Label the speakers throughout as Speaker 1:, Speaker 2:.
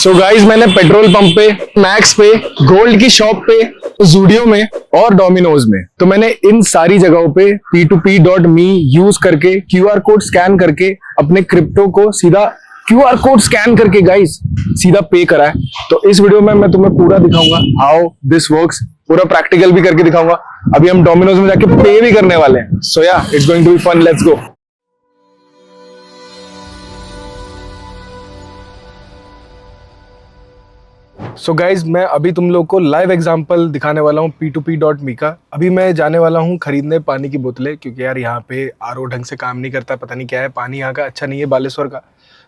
Speaker 1: So guys मैंने petrol pump पे, max पे, गोल्ड की शॉप पे, जूडियो में और डोमिनोज में, तो मैंने इन सारी जगहों पे P2P.me यूज करके QR कोड स्कैन करके अपने क्रिप्टो को सीधा QR कोड स्कैन करके गाइज सीधा पे करा है। तो इस वीडियो में मैं तुम्हें पूरा दिखाऊंगा हाउ दिस वर्क्स, पूरा प्रैक्टिकल भी करके दिखाऊंगा। अभी हम डोमिनोज में जाके पे भी करने वाले हैं। So yeah it's going to be fun, let's go. So guys मैं अभी तुम लोग को लाइव एग्जांपल दिखाने वाला हूँ P2P.me का। अभी मैं जाने वाला हूँ खरीदने पानी की बोतलें, क्योंकि यार यहाँ पे आरओ ढंग से काम नहीं करता, पता नहीं क्या है, पानी यहाँ का अच्छा नहीं है बालेश्वर का।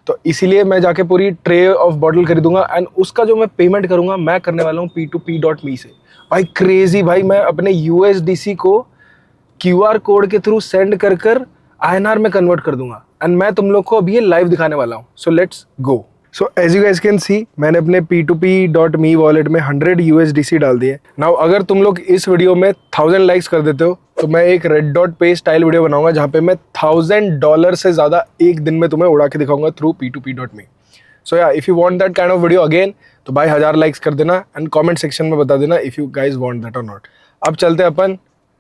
Speaker 1: तो इसीलिए मैं जाके पूरी ट्रे ऑफ बॉटल खरीदूंगा एंड उसका जो मैं पेमेंट करूंगा मैं करने वाला हूँ P2P.me से। भाई क्रेजी भाई, मैं अपने USDC को QR कोड के थ्रू सेंड कर INR में कन्वर्ट कर दूंगा एंड मैं तुम लोग को अभी ये लाइव दिखाने वाला हूँ। So let's go. So as you guys can see, मैंने अपने P2P.me वॉलेट में 100 USDC डाल दिए। नाउ अगर तुम लोग इस वीडियो में 1000 लाइक्स कर देते हो तो मैं एक red dot pay style video बनाऊंगा जहां पे मैं $1000 से ज्यादा एक दिन में तुम्हें उड़ा के दिखाऊंगा थ्रू P2P.me। सो या if you want that kind of video again तो भाई 1000 लाइक्स कर देना एंड कमेंट सेक्शन में बता देना if you guys want that और नॉट। अब चलते अपन,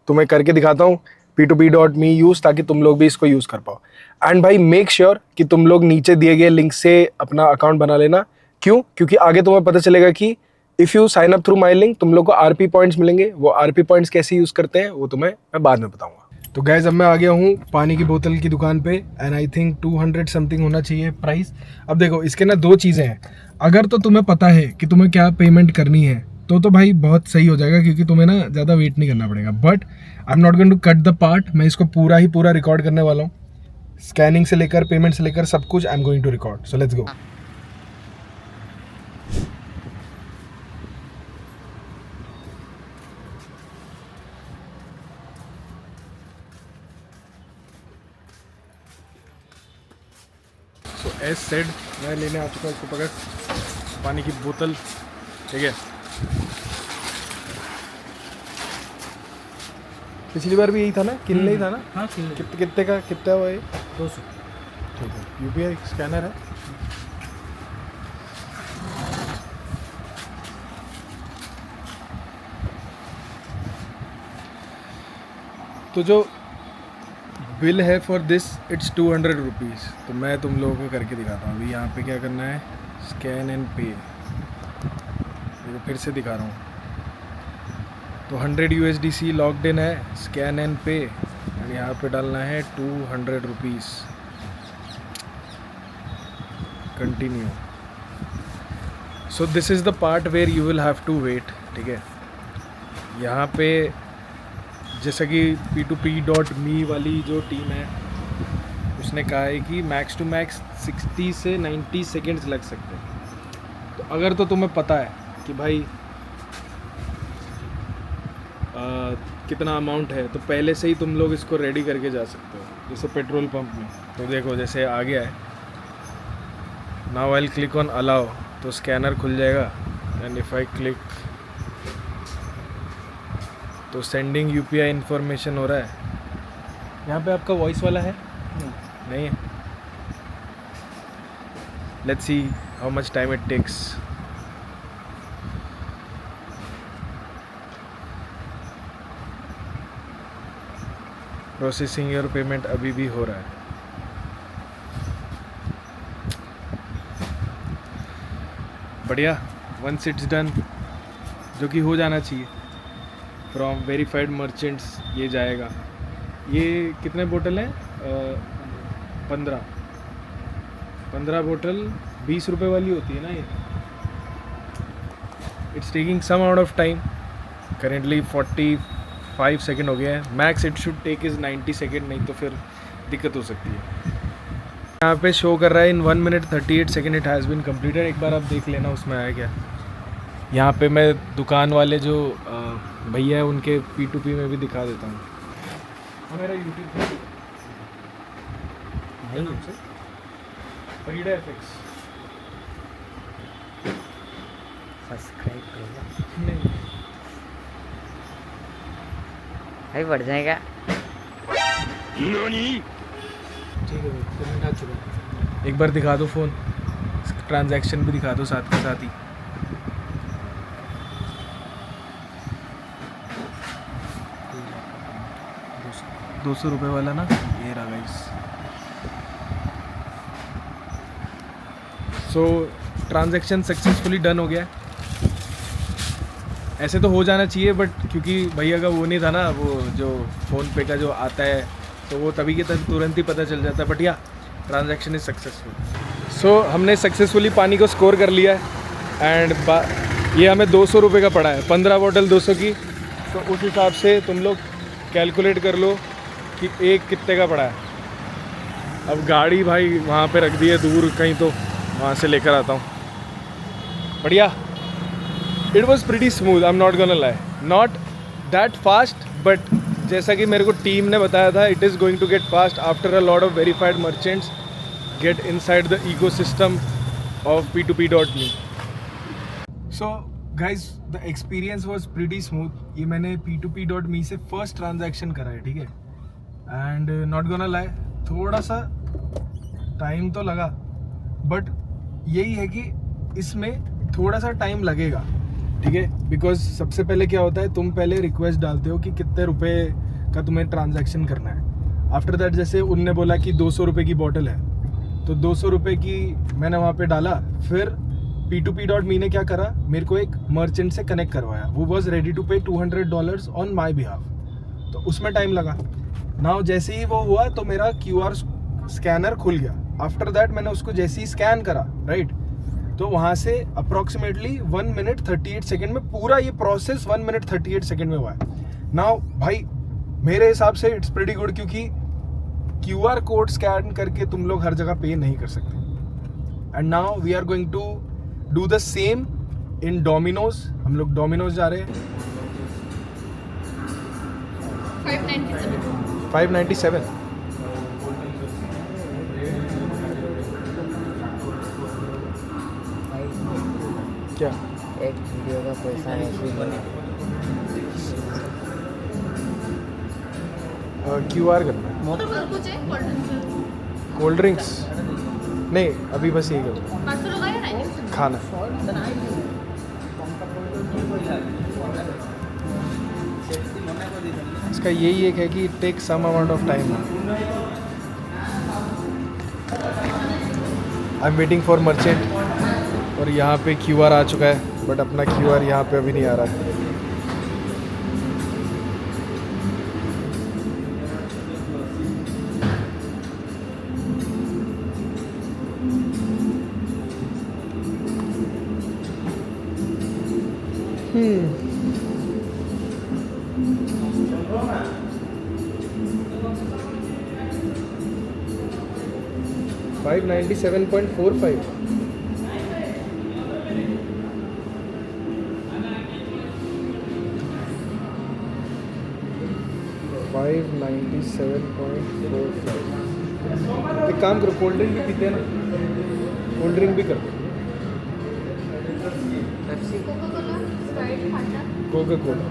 Speaker 1: तुम्हें करके दिखाता हूँ P2P.me यूज, ताकि तुम लोग भी इसको यूज कर पाओ। एंड भाई मेक श्योर कि तुम लोग नीचे दिए गए लिंक से अपना अकाउंट बना लेना। क्यों? क्योंकि आगे तुम्हें पता चलेगा कि if you sign up through my link तुम लोग को RP पॉइंट्स मिलेंगे। वो RP पॉइंट्स कैसे यूज करते हैं वो तुम्हें मैं बाद में बताऊंगा। तो गाइज अब मैं आ गया हूँ पानी की बोतल की दुकान पे एंड आई थिंक 200 समथिंग होना चाहिए प्राइस। अब देखो इसके ना दो चीज़ें हैं। अगर तो तुम्हें पता है कि तुम्हें क्या पेमेंट करनी है तो भाई बहुत सही हो जाएगा, क्योंकि तुम्हें ना ज़्यादा वेट नहीं करना पड़ेगा। But I am not going to cut the part, मैं इसको पूरा ही पूरा रिकॉर्ड करने वाला हूँ। स्कैनिंग से लेकर पेमेंट से लेकर सब कुछ I am going to record. So let's go. So as said मैं लेने आ चुका हूँ इसको पकड़, पानी की बोतल, ठीक है। पिछली बार भी यही था ना, किनले ही था ना?
Speaker 2: हाँ,
Speaker 1: कितने का कितना हुआ ये?
Speaker 2: 200।
Speaker 1: ठीक है, UPI स्कैनर है। तो जो बिल है फॉर दिस इट्स 200 रुपीज़। तो मैं तुम लोगों को करके दिखाता हूँ। अभी यहाँ पे क्या करना है, स्कैन एंड पे। देखो फिर से दिखा रहा हूँ। तो 100 USDC लॉक्ड इन है, स्कैन एंड पे, एंड यहाँ पे डालना है 200 rupees. Continue. So this is the part where you will have to wait, ठीक है। यहाँ पे जैसा कि P2P.me वाली जो टीम है उसने कहा है कि मैक्स टू मैक्स 60 से 90 सेकेंड्स लग सकते हैं। तो अगर तो तुम्हें पता है कि भाई कितना अमाउंट है तो पहले से ही तुम लोग इसको रेडी करके जा सकते हो। जैसे पेट्रोल पंप में तो देखो जैसे आ गया है, now I will click on allow, तो स्कैनर खुल जाएगा एंड इफ आई क्लिक तो सेंडिंग UPI इन्फॉर्मेशन हो रहा है। यहाँ पे आपका वॉइस वाला है? नहीं है। Let's see how much time it takes. Processing your payment अभी भी हो रहा है। बढ़िया, वंस इट्स डन, जो कि हो जाना चाहिए, फ्रॉम वेरीफाइड मर्चेंट्स ये जाएगा। ये कितने बोतल हैं? 15 बोतल 20 रुपये वाली होती है ना ये। It's taking some out of time, currently 45 second हो गया है। Max it should take is 90 second, नहीं तो फिर दिक्कत हो सकती है। यहाँ पे शो कर रहा है in 1 minute 38 second it has been completed. एक बार आप देख लेना उसमें आया क्या। यहाँ पे मैं दुकान वाले जो भैया है उनके P2P में भी दिखा देता हूँ। मेरा यूट्यूब FX
Speaker 2: सब्सक्राइब करो
Speaker 1: नहीं,
Speaker 2: भाई, बढ़ जाएगा।
Speaker 1: ठीक है पेमेंट आ चुका है। एक बार दिखा दो फ़ोन, ट्रांजैक्शन भी दिखा दो साथ के साथ ही। ₹200 वाला ना, ये रहा गाइस। सो ट्रांजैक्शन सक्सेसफुली डन हो गया। ऐसे तो हो जाना चाहिए बट क्योंकि भैया का वो नहीं था ना, वो जो फ़ोन पे का जो आता है तो वो तभी के तभी तुरंत ही पता चल जाता है। बट या ट्रांजैक्शन इज सक्सेसफुल। सो हमने सक्सेसफुली पानी को स्कोर कर लिया है एंड ये हमें ₹200 का पड़ा है, 15 बॉटल 200 की। तो उस हिसाब से तुम लोग कैलकुलेट कर लो कि एक कितने का पड़ा है। अब गाड़ी भाई वहाँ पे रख दी है दूर कहीं, तो वहाँ से लेकर आता हूँ। बढ़िया, it was pretty smooth, I am not gonna lie, not that fast but जैसा कि मेरे को टीम ने बताया था, it is going to get fast after a lot of verified merchants get inside the ecosystem of P2P.me। So guys the experience was pretty smooth. ये मैंने P2P.me से फर्स्ट ट्रांजैक्शन करा है, ठीक है। एंड नॉट गोना लाई, थोड़ा सा time तो लगा बट यही है कि इसमें थोड़ा सा टाइम लगेगा, ठीक है। बिकॉज सबसे पहले क्या होता है, तुम पहले रिक्वेस्ट डालते हो कि कितने रुपए का तुम्हें ट्रांजैक्शन करना है। आफ्टर दैट जैसे उनने बोला कि ₹200 की बॉटल है, तो ₹200 की मैंने वहाँ पे डाला। फिर P2P.me ने क्या करा, मेरे को एक मर्चेंट से कनेक्ट करवाया, वो वॉज रेडी टू पे $200 ऑन माई बिहाफ। तो उसमें टाइम लगा। नाउ जैसे ही वो हुआ तो मेरा QR स्कैनर खुल गया। आफ्टर दैट मैंने उसको जैसे ही स्कैन करा, राइट, तो वहाँ से अप्रॉक्सीमेटली 1 मिनट 38 सेकेंड में पूरा ये प्रोसेस 1 मिनट 38 सेकेंड में हुआ है। नाउ भाई मेरे हिसाब से इट्स प्रीटी गुड, क्योंकि QR कोड स्कैन करके तुम लोग हर जगह पे नहीं कर सकते। And now we are going to do the same in Domino's. हम लोग डोमिनोज जा रहे हैं। 597। क्या
Speaker 2: एक वीडियो का पैसा ऐसे बने।
Speaker 1: QR करना है। कोल्ड ड्रिंक्स नहीं, अभी बस यही करो, खाना। इसका यही एक है कि it take some amount of time. I am waiting for merchant और यहाँ पे QR आ चुका है बट अपना QR यहाँ पे अभी नहीं आ रहा है। $597.45। एक काम करो, कोल्ड ड्रिंक भी पीते हैं ना, कोल्ड ड्रिंक भी कर दो। Coca Cola.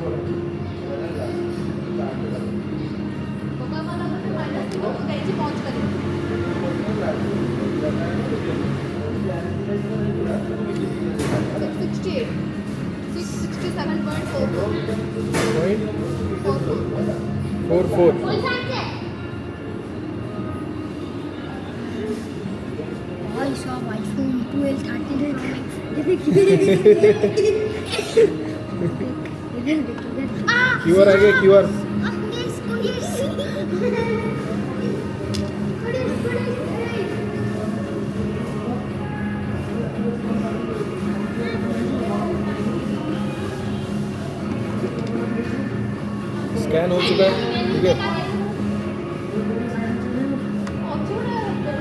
Speaker 3: I saw iPhone 12
Speaker 1: QR आ गया, QR। स्कैन हो चुका है, ठीक है।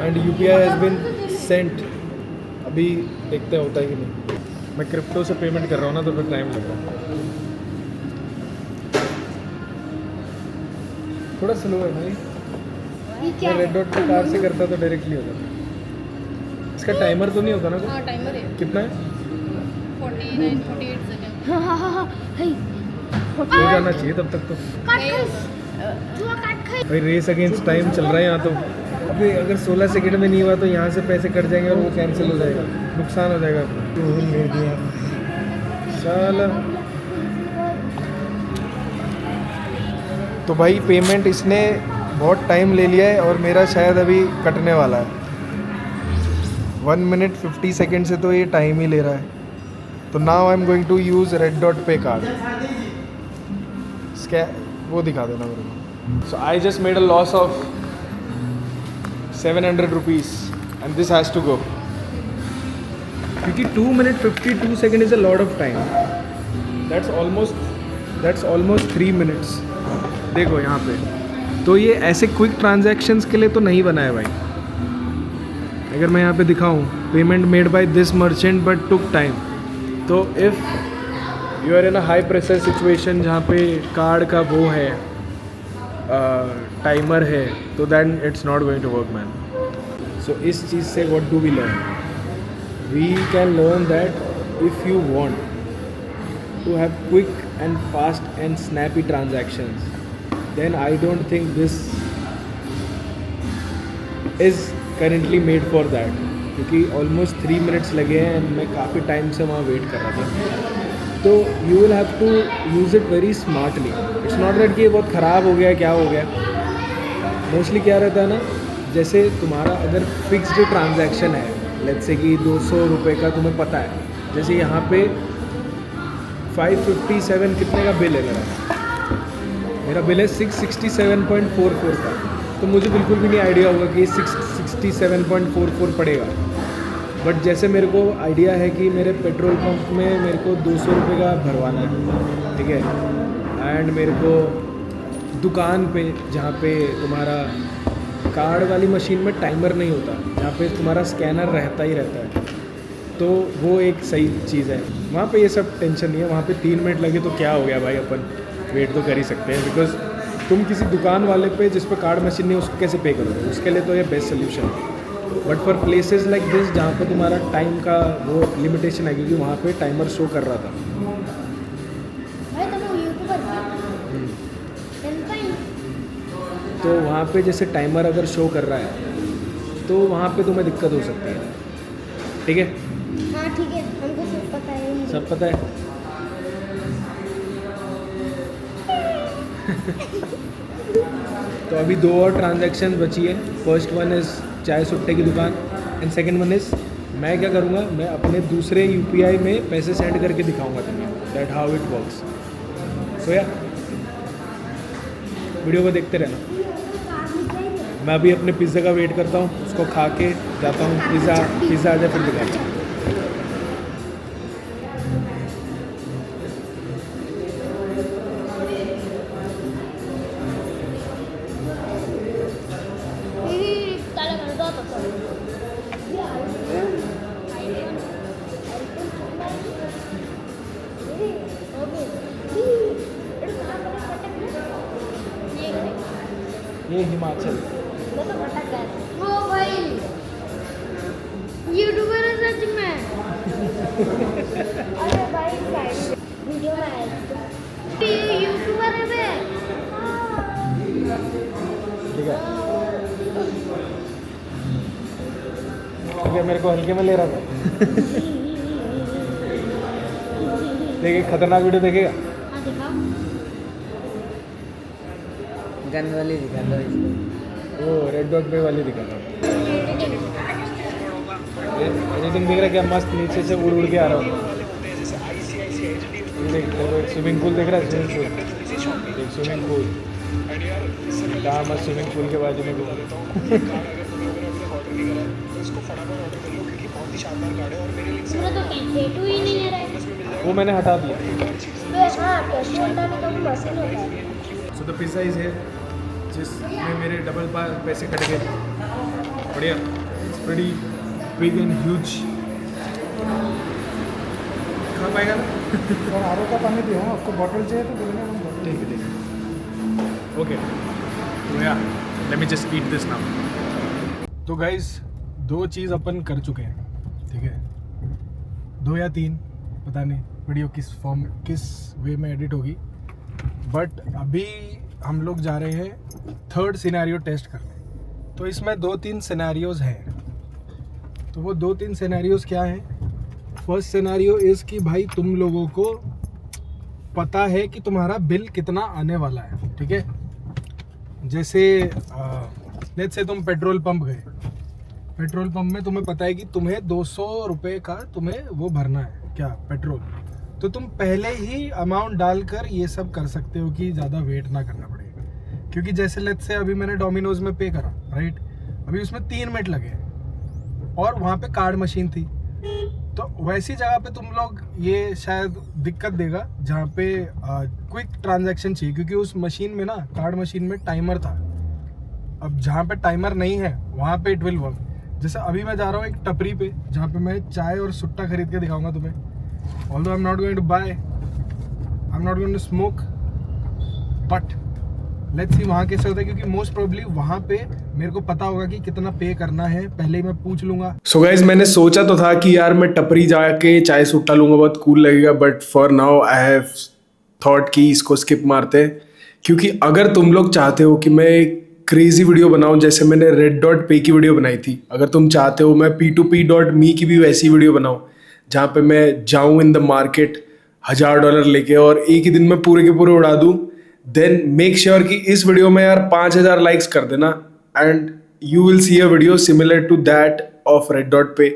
Speaker 1: And UPI has been Saint. अभी देखते हैं होता है कि नहीं। मैं क्रिप्टो से पेमेंट कर रहा हूँ ना, तो फिर टाइम लग रहा है। थोड़ा स्लो है भाई। मैं रेड डॉट पे कार से करता तो डायरेक्टली हो जाता। इसका टाइमर तो नहीं होता ना?
Speaker 4: हाँ टाइमर है।
Speaker 1: कितना है?
Speaker 4: 48 सेकंड।
Speaker 1: हो जाना चाहिए तब तक तो। भाई रेस अगेंस्ट टाइम चल रहा है यहाँ तो। अभी अगर 16 सेकंड में नहीं हुआ तो यहाँ से पैसे कट जाएंगे और वो कैंसिल हो जाएगा, नुकसान हो जाएगा अपना। साला तो भाई पेमेंट इसने बहुत टाइम ले लिया है और मेरा शायद अभी कटने वाला है। 1 मिनट 50 सेकेंड से तो ये टाइम ही ले रहा है। तो now I am going to use red dot pay card. वो दिखा देना मेरे को। So I just made a loss of 700 rupees and this has to go, क्योंकि 2 minute 52 second is a lot of time. That's almost 3 minutes. देखो यहाँ पे तो ये ऐसे क्विक ट्रांजैक्शंस के लिए तो नहीं बना है भाई। अगर मैं यहाँ पे दिखाऊँ payment made by this merchant but took time, तो if you are in a high pressure situation जहाँ पे कार्ड का वो है टाइमर है, तो then it's not going to work man. So इस चीज़ से what do we learn? We can learn that if you want to have quick and fast and snappy transactions, then I don't think this is currently made for that, क्योंकि almost 3 minutes लगे हैं and मैं काफ़ी time से वहाँ wait कर रहा था। तो you will have to use it very smartly. It's not that कि ये बहुत ख़राब हो गया क्या हो गया। मोस्टली क्या रहता है ना, जैसे तुम्हारा अगर फिक्स्ड ट्रांजैक्शन है, लेट्स से कि 200 रुपये का तुम्हें पता है, जैसे यहाँ पे 557 कितने का बिल है मेरा बिल है 667.44 का। तो मुझे बिल्कुल भी नहीं आइडिया होगा कि 667.44 पड़ेगा। बट जैसे मेरे को आइडिया है कि मेरे पेट्रोल पंप में मेरे को 200 रुपये का भरवाना है, ठीक है, एंड मेरे को दुकान पे जहाँ पे तुम्हारा कार्ड वाली मशीन में टाइमर नहीं होता, जहाँ पे तुम्हारा स्कैनर रहता ही रहता है, तो वो एक सही चीज़ है। वहाँ पे ये सब टेंशन नहीं है। वहाँ पे 3 मिनट लगे तो क्या हो गया भाई, अपन वेट तो कर ही सकते हैं। बिकॉज तुम किसी दुकान वाले पे जिस पे कार्ड मशीन नहीं, उसको कैसे पे करोगे? उसके लिए तो ये बेस्ट सोल्यूशन है। But for places like this जहाँ पे तुम्हारा टाइम का वो लिमिटेशन है, क्योंकि वहाँ पे टाइमर शो कर रहा था।
Speaker 3: भाई तुम यूट्यूबर
Speaker 1: तो वहाँ पे जैसे टाइमर अगर शो कर रहा है तो वहाँ पे तुम्हें दिक्कत हो सकती है, ठीक है?
Speaker 3: हाँ ठीक है, हमको सब पता है।
Speaker 1: सब पता है। तो अभी 2 और ट्रांजैक्शन बची है। फर्स्ट वन इज़ चाय सुट्टे की दुकान एंड सेकंड वन इज़ मैं क्या करूँगा, मैं अपने दूसरे UPI में पैसे सेंड करके दिखाऊंगा तुम्हें दैट हाउ इट वर्क्स। सो या वीडियो को देखते रहना। मैं अभी अपने पिज़्ज़ा का वेट करता हूँ, उसको खा के जाता हूँ। पिज़्ज़ा आ जाए फिर दिखाता हूँ। ये हिमाचल।
Speaker 3: ओ भाई यूट्यूबर है सच में। अरे भाई वीडियो में यूट्यूबर है बे।
Speaker 1: ठीक है, ठीक है, मेरे को हल्के में ले रहा था। देखिए खतरनाक वीडियो देखेगा।
Speaker 3: हाँ दिखाओ।
Speaker 2: गन वाली दिखा दो इसको।
Speaker 1: वो रेड डॉट पे वाली दिखा था। एडिटिंग देख रहा है क्या मस्त, नीचे से उड़ उड़ के आ रहा हूँ। देख स्विमिंग पूल देख रहा है, स्विमिंग पूल देख, स्विमिंग पूल कहाँ मस्त स्विमिंग पूल के बाजू में
Speaker 3: पूरा तो टैटू ही नहीं है रे।
Speaker 1: वो मैंने हटा दिया।
Speaker 3: हाँ टैटू हटाने का भी मशीन होता है।
Speaker 1: So the pizza is here, जिसमें मेरे डबल पैसे कट गए। बढ़िया, it's pretty big and huge. खा पाएगा ना?
Speaker 5: और आरो का पानी दिया हूँ आपको, बॉटल चाहिए तो बोलना, हम बॉटल।
Speaker 1: ठीक है, ठीक है, ओके। तो या let me just eat this now. तो गाइस 2 चीज़ अपन कर चुके हैं, ठीक है, 2 या 3 पता नहीं वीडियो किस वे में एडिट होगी। बट अभी हम लोग जा रहे हैं 3rd सिनेरियो टेस्ट करने। तो इसमें 2-3 सिनेरियोज हैं। तो वो 2-3 सिनेरियोज क्या हैं? फर्स्ट सिनेरियो इज़ कि भाई तुम लोगों को पता है कि तुम्हारा बिल कितना आने वाला है, ठीक है। जैसे लेट्स से तुम पेट्रोल पंप गए, पेट्रोल पंप में तुम्हें पता है कि तुम्हें 200 रुपये का तुम्हें वो भरना है, क्या, पेट्रोल। तो तुम पहले ही अमाउंट डालकर ये सब कर सकते हो कि ज़्यादा वेट ना करना पड़े। क्योंकि जैसे लेट्स से अभी मैंने डोमिनोज में पे करा, राइट, अभी उसमें 3 मिनट लगे और वहाँ पे कार्ड मशीन थी। तो वैसी जगह पे तुम लोग ये शायद दिक्कत देगा जहाँ पे क्विक ट्रांजैक्शन चाहिए, क्योंकि उस मशीन में ना, कार्ड मशीन में टाइमर था। अब जहाँ पे टाइमर नहीं है वहाँ पे इट विल वर्क। जैसे अभी मैं जा रहा हूँ एक टपरी पे जहाँ पे मैं चाय और सुट्टा खरीद के दिखाऊंगा तुम्हें। Although I am not going to buy, I am not going to smoke, but let's see वहाँ कैसे होता है, क्योंकि मोस्ट प्रोबेबली वहाँ पे मेरे को पता होगा कि कितना पे करना है, पहले ही मैं पूछ लूंगा। सो गाइज, मैंने सोचा तो था कि यार मैं टपरी जाके चाय सुट्टा लूंगा, बहुत कूल लगेगा, but for now I have thought कि इसको स्किप मारते हैं। क्योंकि अगर तुम लोग चाहते हो कि मैं एक क्रेजी वीडियो बनाऊं जैसे मैंने रेड डॉट पे की वीडियो बनाई थी, अगर तुम चाहते हो मैं P2P.me की भी वैसी वीडियो बनाऊं जहाँ पे मैं जाऊं इन द मार्केट $1000 लेके और एक ही दिन में पूरे के पूरे उड़ा दूं, देन मेक श्योर कि इस वीडियो में यार 5000 लाइक्स कर देना and you will see a video similar to that of red dot पे।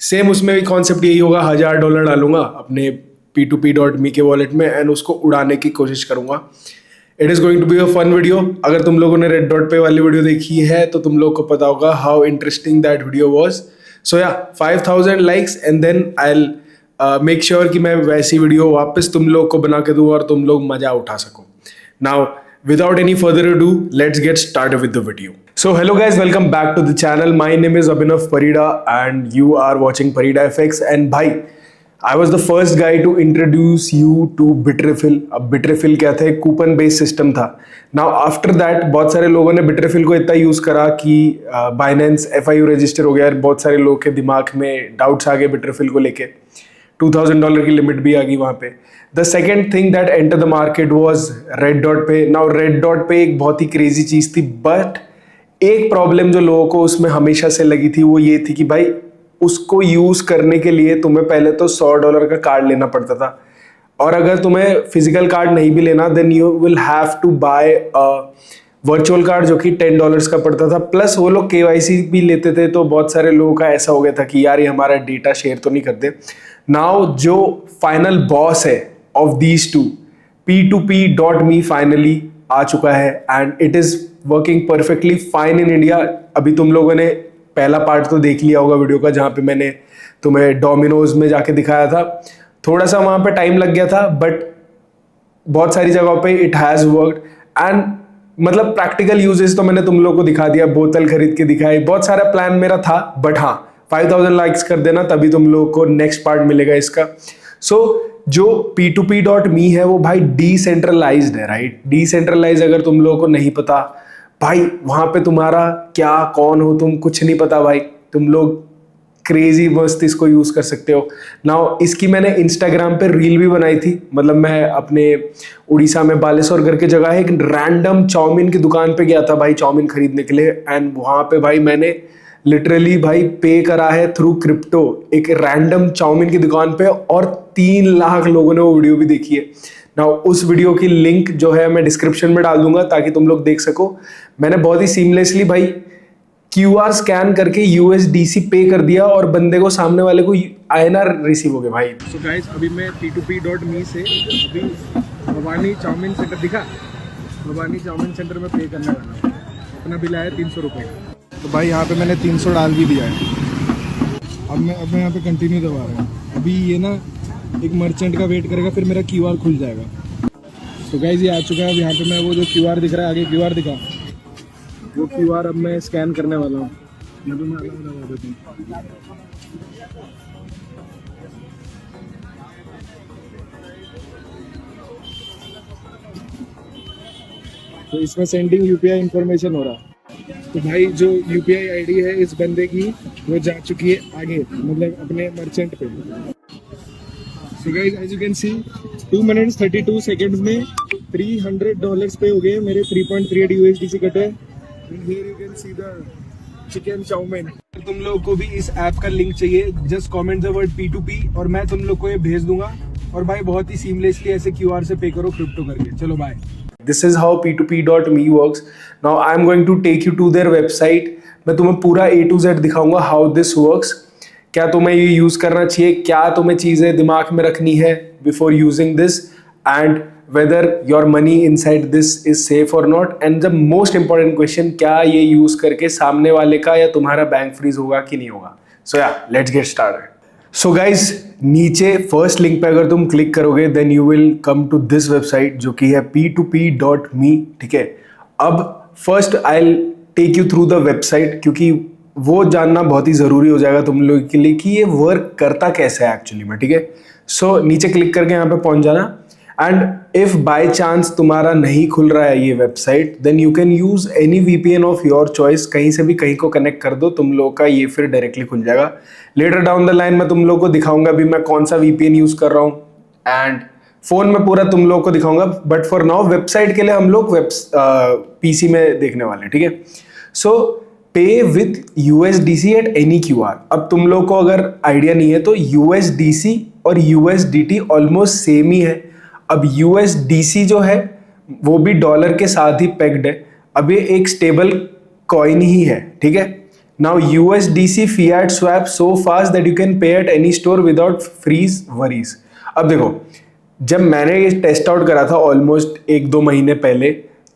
Speaker 1: सेम उसमें भी कॉन्सेप्ट यही होगा, $1000 डालूंगा अपने P2P.me के वॉलेट में एंड उसको उड़ाने की कोशिश करूंगा। It is going to be a fun video. अगर तुम लोगों ने रेड डॉट पे वाली वीडियो देखी है तो तुम लोग को पता होगा how interesting that video was. So yeah 5000 likes and then I will make sure कि मैं वैसी वीडियो वापस तुम लोग को बना के दूँ और तुम लोग मजा उठा सको। Now without any further ado, let's get started with the video. So hello guys, welcome back to the channel. My name is Abhinav Parida and you are watching Parida FX. And bhai, I was the first guy to introduce you to Bitrefill. अब Bitrefill क्या था? एक coupon based system था। Now after that बहुत सारे लोगों ने Bitrefill को इतना यूज़ करा कि Binance FIU रजिस्टर हो गया। बहुत सारे लोगों के दिमाग में डाउट्स आ गए Bitrefill को लेके। $2000 की लिमिट भी आ गई वहाँ पे। The second thing that enter the market was red dot पे। नाउ रेड डॉट पे एक बहुत ही क्रेजी चीज़ थी, बट एक प्रॉब्लम जो लोगों को उसमें हमेशा से लगी थी वो ये थी कि भाई उसको यूज़ करने के लिए तुम्हें पहले तो $100 का कार्ड लेना पड़ता था, और अगर तुम्हें फिजिकल कार्ड नहीं भी लेना then you will have to buy virtual card जो कि $10 का पड़ता था। प्लस वो लोग KYC भी लेते थे, तो बहुत सारे लोगों का ऐसा हो गया था कि यार ये हमारा डेटा शेयर तो नहीं करते। नाउ जो फाइनल बॉस है of these two, P2P.me finally आ चुका है and it is working perfectly fine in India. अभी तुम लोगों ने पहला पार्ट तो देख लिया होगा वीडियो का, जहाँ पे मैंने तुम्हें डोमिनोज में जाके दिखाया था। थोड़ा सा वहाँ पे टाइम लग गया था, बट बहुत सारी जगहों पे इट हैज़ वर्कड एंड मतलब प्रैक्टिकल यूजेस तो मैंने तुम लोग को दिखा दिया, बोतल खरीद के दिखाई, बहुत सारा प्लान मेरा था। बट हाँ, 5000 लाइक्स कर देना तभी तुम लोग को नेक्स्ट पार्ट मिलेगा इसका। सो जो P2P.me है वो भाई डिसेंट्रलाइज्ड है, राइट। डिसेंट्रलाइज अगर तुम लोगों को नहीं पता भाई, वहाँ पे तुम्हारा क्या कौन हो तुम कुछ नहीं पता भाई, तुम लोग क्रेजी मस्त इसको यूज़ कर सकते हो। नाउ इसकी मैंने इंस्टाग्राम पे रील भी बनाई थी। मतलब मैं अपने उड़ीसा में बालेश्वर करके जगह है, एक रैंडम चाउमीन की दुकान पे गया था भाई चाउमीन खरीदने के लिए, एंड वहाँ पे भाई मैंने लिटरली भाई पे करा है थ्रू क्रिप्टो एक रैंडम चाउमीन की दुकान पे, और 3 लाख लोगों ने वो वीडियो भी देखी है। नाउ उस वीडियो की लिंक जो है मैं डिस्क्रिप्शन में डाल दूंगा ताकि तुम लोग देख सको। मैंने बहुत ही सीमलेसली भाई QR स्कैन करके USDC पे कर दिया और बंदे को, सामने वाले को INR रिसीव हो गया भाई। सो गाइस, अभी मैं P2P.me से अभी भवानी चाउमीन सेंटर दिखा, भवानी चाउमीन सेंटर में पे करने वाला हूँ। अपना बिल आया 300 रुपये। तो भाई यहाँ पे मैंने 300 डाल भी दिया है। अब मैं यहाँ पे कंटिन्यू दबा रहा हूँ। अभी ये ना एक मर्चेंट का वेट करेगा, फिर मेरा QR खुल जाएगा। तो गाइस ये आ चुका है। अब यहाँ पे मैं वो जो QR दिख रहा है, आगे QR दिखा, वो QR अब मैं स्कैन करने वाला हूँ। यहाँ पे मैं अलग दबा देता हूँ। तो इसमें सेंडिंग UPI इंफॉर्मेशन हो रहा है। तो भाई जो UPI ID है इस बंदे की वो जा चुकी है आगे, मतलब अपने मर्चेंट पे। So guys as you can see 2 minutes 32 seconds में $300 पे हो गए मेरे। 3.38 USDC कटे Here you can see the chicken chow mein. तुम लोगों को भी इस ऐप का लिंक चाहिए, just comment the word P2P और मैं तुम लोग को ये भेज दूंगा। और भाई बहुत ही सीमलेसली ऐसे QR से पे करो क्रिप्टो करके। चलो bye. This is how P2P.me works. Now I am going to take you to their website. मैं तुम्हें पूरा A to Z दिखाऊंगा how this works. क्या तुम्हें ये यूज करना चाहिए, क्या तुम्हें चीजें दिमाग में रखनी है before using this, and whether your money inside this is safe or not, and the most important question, क्या ये यूज करके सामने वाले का या तुम्हारा बैंक फ्रीज होगा कि नहीं होगा। So yeah, let's get started. So guys, नीचे फर्स्ट लिंक पे अगर तुम क्लिक करोगे then you will come to this website जो कि है p2p.me। ठीक है, अब first I'll take you through the website क्योंकि वो जानना बहुत ही ज़रूरी हो जाएगा तुम लोगों के लिए कि ये वर्क करता कैसे है एक्चुअली में। ठीक है, सो नीचे क्लिक करके यहाँ पे पहुँच जाना। एंड इफ बाय चांस तुम्हारा नहीं खुल रहा है ये website, then you can use any VPN of your choice. कहीं से भी कहीं को कनेक्ट कर दो, तुम लोगों का ये फिर डायरेक्टली खुल जाएगा। लेटर डाउन द लाइन मैं तुम लोगों को दिखाऊंगा भी मैं कौन सा VPN यूज कर रहा हूँ, एंड फोन में पूरा तुम लोगों को दिखाऊंगा। बट फॉर नाउ वेबसाइट के लिए हम लोग PC में देखने वाले हैं। ठीक है, सो पे with USDC at any QR। अब तुम लोग को अगर आइडिया नहीं है तो USDC और USDT ऑलमोस्ट सेम ही है। अब USDC जो है वो भी डॉलर के साथ ही पेग्ड है। अब ये एक स्टेबल कॉइन ही है। ठीक है, now USDC fiat swap so fast that you can pay at any store without fridge worries. अब देखो, जब मैंने ये टेस्ट आउट करा था ऑलमोस्ट 1-2 महीने पहले,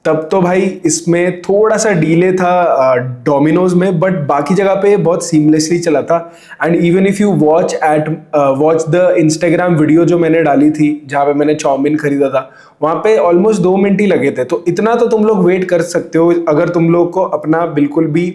Speaker 1: तब तो भाई इसमें थोड़ा सा डिले था डोमिनोज में, बट बाकी जगह पे बहुत सीमलेसली चला था। And even if you watch the Instagram video जो मैंने डाली थी जहाँ पे मैंने चाउमीन खरीदा था, वहाँ पे ऑलमोस्ट 2 मिनट ही लगे थे। तो इतना तो तुम लोग वेट कर सकते हो अगर तुम लोग को अपना बिल्कुल भी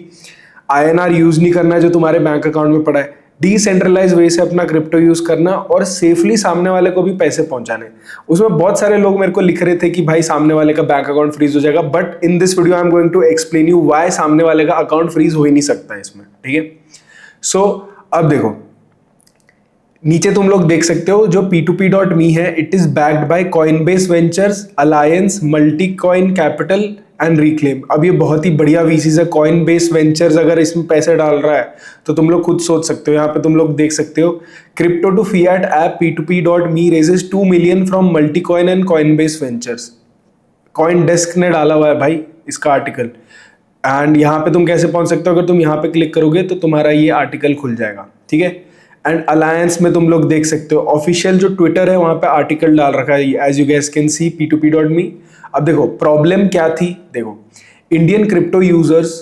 Speaker 1: INR यूज नहीं करना है जो तुम्हारे बैंक अकाउंट में पड़ा है, डिसेंट्रलाइज वे से अपना क्रिप्टो यूज करना और सेफली सामने वाले को भी पैसे पहुंचाने। उसमें बहुत सारे लोग मेरे को लिख रहे थे कि भाई सामने वाले का बैंक अकाउंट फ्रीज हो जाएगा, but in this video I am going to explain you why सामने वाले का अकाउंट फ्रीज हो ही नहीं सकता है इसमें। ठीक है, सो अब देखो नीचे तुम लोग देख सकते हो जो P2P.me है, it is backed by Coinbase Ventures, Alliance, Multicoin Capital and Reclaim. अब ये बहुत ही बढ़िया VCs है। कॉइनबेस वेंचर्स अगर इसमें पैसे डाल रहा है तो तुम लोग खुद सोच सकते हो। यहाँ पे तुम लोग देख सकते हो crypto to fiat app P2P.me raises 2 million from Multicoin and Coinbase Ventures. CoinDesk ने डाला हुआ है भाई इसका आर्टिकल। एंड यहाँ पे तुम कैसे पहुंच सकते हो, अगर तुम यहाँ पे क्लिक करोगे तो तुम्हारा ये आर्टिकल खुल जाएगा। ठीक है, एंड अलायंस में तुम लोग देख सकते हो ऑफिशियल जो ट्विटर है वहाँ पे आर्टिकल डाल रखा है as you guys can see P2P.me। अब देखो प्रॉब्लम क्या थी, देखो Indian crypto users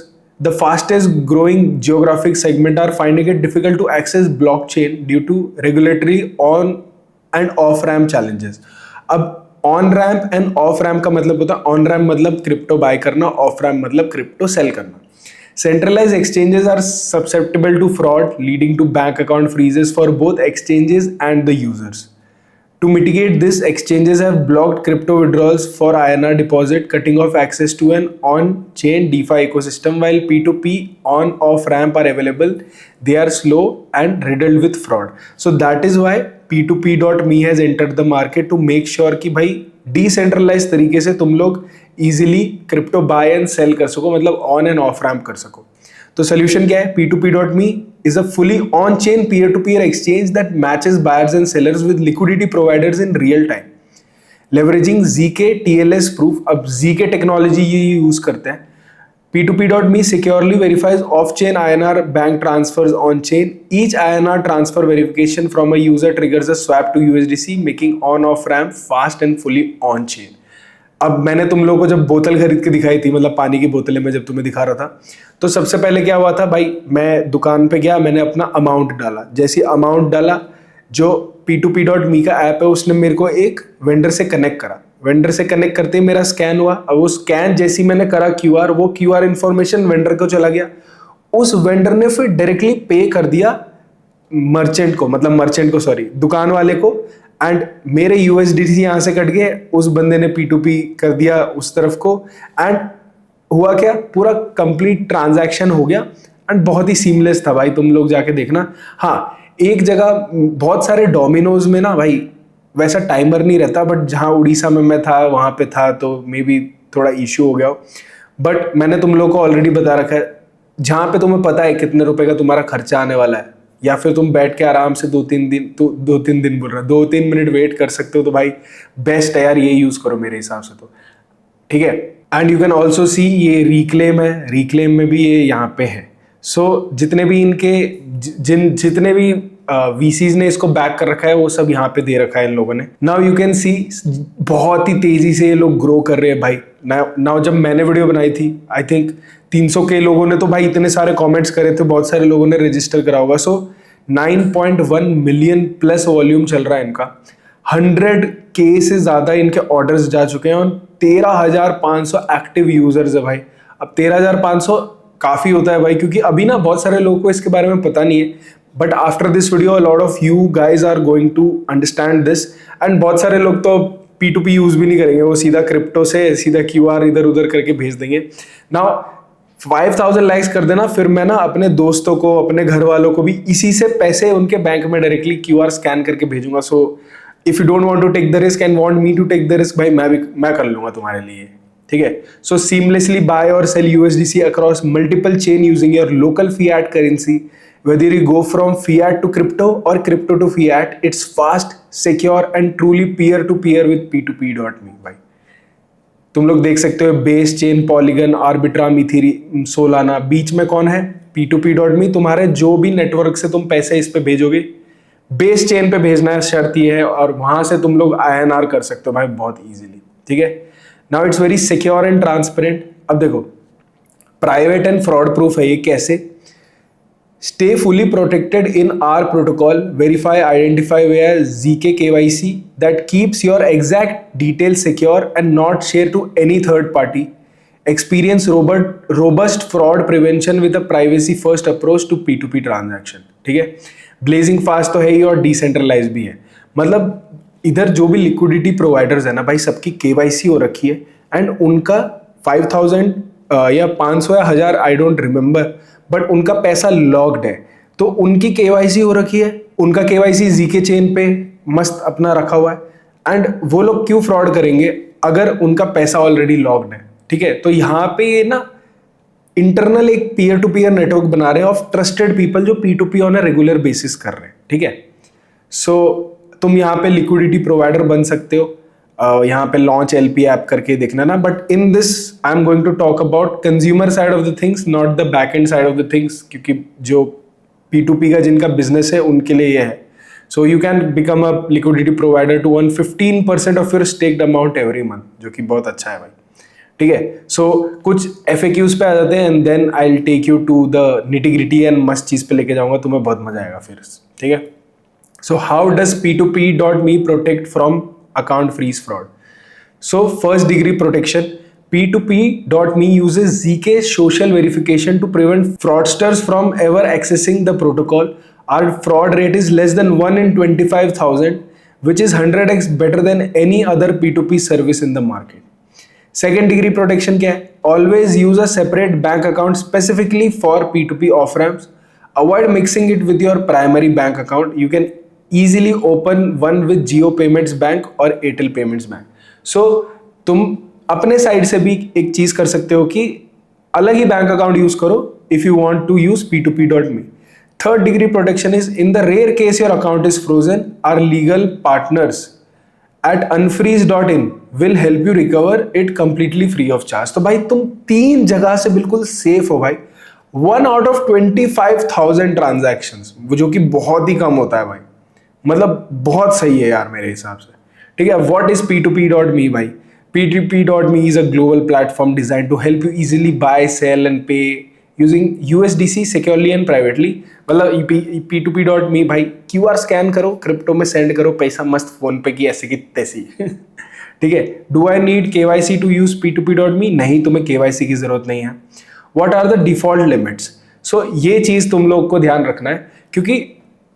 Speaker 1: the fastest growing geographic segment are finding it difficult to access blockchain due to regulatory on and off ramp challenges. अब on ramp and off ramp का मतलब होता है, ऑन रैम्प मतलब crypto buy करना, off ramp मतलब crypto sell करना। Centralized exchanges are susceptible to fraud, leading to bank account freezes for both exchanges and the users. To mitigate this, exchanges have blocked crypto withdrawals for INR deposit, cutting off access to an on-chain DeFi ecosystem. While P2P on-off ramp are available, they are slow and riddled with fraud. So that is why P2P.me has entered the market to make sure कि भाई decentralise तरीके से तुम लोग easily crypto buy and sell कर सको, मतलब on and off ramp कर सको। तो सोल्यूशन क्या है? P2P.me is a fully on-chain peer-to-peer exchange that matches buyers and sellers with liquidity providers in real time, leveraging ZK TLS proof। अब ZK technology ये यूज करते हैं। P2P.me securely verifies off-chain INR bank transfers on-chain. Each INR transfer verification from a user triggers a swap to USDC, making on-off ramp fast and fully on-chain. अब मैंने तुम लोगों को जब बोतल खरीद के दिखाई थी, मतलब पानी की बोतलें मैं जब तुम्हें दिखा रहा था, तो सबसे पहले क्या हुआ था भाई, मैं दुकान पे गया, मैंने अपना अमाउंट डाला। जैसे अमाउंट डाला, जो P2P.me का ऐप है उसने मेरे को एक वेंडर से कनेक्ट करा। वेंडर से कनेक्ट करते ही मेरा स्कैन हुआ। अब वो स्कैन जैसी मैंने करा QR, वो QR इन्फॉर्मेशन वेंडर को चला गया। उस वेंडर ने फिर डायरेक्टली पे कर दिया दुकान वाले को, एंड मेरे USDC यहाँ से कट गए, उस बंदे ने P2P कर दिया उस तरफ को, एंड हुआ क्या, पूरा कंप्लीट ट्रांजैक्शन हो गया एंड बहुत ही सीमलेस था भाई। तुम लोग जाके देखना। हाँ, एक जगह बहुत सारे डोमिनोज में ना भाई वैसा टाइमर नहीं रहता, बट जहाँ उड़ीसा में मैं था वहाँ पे था, तो मे बी थोड़ा इश्यू हो गया हो। बट मैंने तुम लोग को ऑलरेडी बता रखा है, जहाँ पे तुम्हें पता है कितने रुपए का तुम्हारा खर्चा आने वाला है, या फिर तुम बैठ के आराम से 2-3 दिन बोल रहा 2-3 मिनट वेट कर सकते हो, तो भाई बेस्ट है यार, ये यूज करो मेरे हिसाब से तो, ठीक है। And you can also see ये रिक्लेम है, रिक्लेम में भी ये यहाँ पे है। सो जितने भी इनके जितने भी वीसीज ने इसको बैक कर रखा है वो सब यहाँ पे दे रखा है इन लोगों ने। नाउ यू कैन सी बहुत ही तेजी से ये लोग ग्रो कर रहे हैं भाई। नाउ जब मैंने वीडियो बनाई थी आई थिंक 300 के लोगों ने तो भाई इतने सारे कमेंट्स करे थे, बहुत सारे लोगों ने रजिस्टर करा होगा। सो 9.1 मिलियन प्लस वॉल्यूम चल रहा है इनका, 100K से ज़्यादा इनके ऑर्डर्स जा चुके हैं और 13,500 एक्टिव यूजर्स है भाई। अब 13,500 काफ़ी होता है भाई, क्योंकि अभी ना बहुत सारे लोगों को इसके बारे में पता नहीं है, but after this video a lot of you guys are going to understand this. And बहुत सारे लोग तो P2P यूज़ भी नहीं करेंगे, वो सीधा क्रिप्टो से सीधा QR इधर उधर करके भेज देंगे। नाउ 5,000 लाइक्स कर देना, फिर मैं ना अपने दोस्तों को, अपने घर वालों को भी इसी से पैसे उनके बैंक में डायरेक्टली QR स्कैन करके भेजूंगा। So if you don't want to take the risk and want me to take the risk, भाई मैं कर लूंगा तुम्हारे लिए, ठीक है। सो सीमलेसली बाय और sell USDC across multiple chain using your local fiat currency, whether you go from fiat to crypto or crypto to fiat, it's fast, secure and truly peer to peer with P2P.me भाई। तुम लोग देख सकते हो Base chain, Polygon, Arbitrum, Ethereum, Solana, बीच में कौन है? P2P.me। तुम्हारे जो भी नेटवर्क से तुम पैसे इस पे भेजोगे, बेस चेन पे भेजना है, शर्त ये है, और वहां से तुम लोग INR कर सकते हो भाई बहुत इजीली, ठीक है। Now it's very secure and transparent. अब देखो प्राइवेट एंड फ्रॉड प्रूफ है ये। कैसे? Stay fully protected in our protocol, verify, identify via ZK KYC that keeps your exact details secure and not shared to any third party. Experience robust fraud prevention with a privacy first approach to P2P transaction, ठीक है। Blazing fast तो है ही और decentralized भी है। मतलब इधर जो भी liquidity providers है ना भाई, सबकी KYC हो रखी है एंड उनका 5,000 या 500 या 1000 आई डोंट रिमेंबर, बट उनका पैसा लॉक्ड है, तो उनकी KYC हो रखी है, उनका KYC ZK चेन पे मस्त अपना रखा हुआ है। एंड वो लोग क्यों फ्रॉड करेंगे अगर उनका पैसा ऑलरेडी लॉक्ड है, ठीक है। तो यहाँ पे ये ना इंटरनल एक पीयर टू पीयर नेटवर्क बना रहे हैं ऑफ ट्रस्टेड पीपल जो P2P on a regular basis कर रहे हैं, ठीक है। सो तुम यहाँ पे लिक्विडिटी प्रोवाइडर बन सकते हो, यहाँ पे लॉन्च LP ऐप करके देखना ना। But in this I am going to talk about consumer side of the things, not the back end side of the things, क्योंकि जो P2P का जिनका बिजनेस है उनके लिए ये है। So you can become a liquidity provider to earn 15% of your staked amount every month, जो कि बहुत अच्छा है भाई, ठीक है। सो कुछ FAQs पे आ जाते हैं and then I will take you to the nitty gritty and मस्त चीज़ पे लेके जाऊंगा, तुम्हें बहुत मजा आएगा फिर, ठीक है। So how does P2P.me protect from account freeze fraud? So first degree protection, P2P.me uses ZK social verification to prevent fraudsters from ever accessing the protocol. Our fraud rate is less than 1 in 25,000, which is 100x better than any other P2P service in the market. Second degree protection क्या है? Always use a separate bank account specifically for P2P off-ramps. Avoid mixing it with your primary bank account. You can easily open one with Jio Payments Bank और Airtel Payments Bank. So तुम अपने side से भी एक चीज कर सकते हो कि अलग ही बैंक अकाउंट यूज करो if you want to use P2P.me. Third degree protection is in the rare case your account is frozen, our legal partners at unfreeze.in will help you recover it completely free of charge. तो भाई तुम 3 जगह से बिल्कुल safe हो भाई। 1 out of 25,000 transactions, जो कि बहुत ही कम होता है भाई, मतलब बहुत सही है यार मेरे हिसाब से, ठीक है। व्हाट इज P2P.me भाई? P2P.me is a global platform designed to help you easily buy, sell and pay using USDC securely and privately. मतलब P2P.me भाई QR स्कैन करो, क्रिप्टो में सेंड करो पैसा, मस्त फोन पे की ऐसे की तैसी ठीक है। Do I need KYC to use P2P.me? नहीं, तुम्हें KYC की जरूरत नहीं है। What are the default limits? So ये चीज तुम लोग को ध्यान रखना है, क्योंकि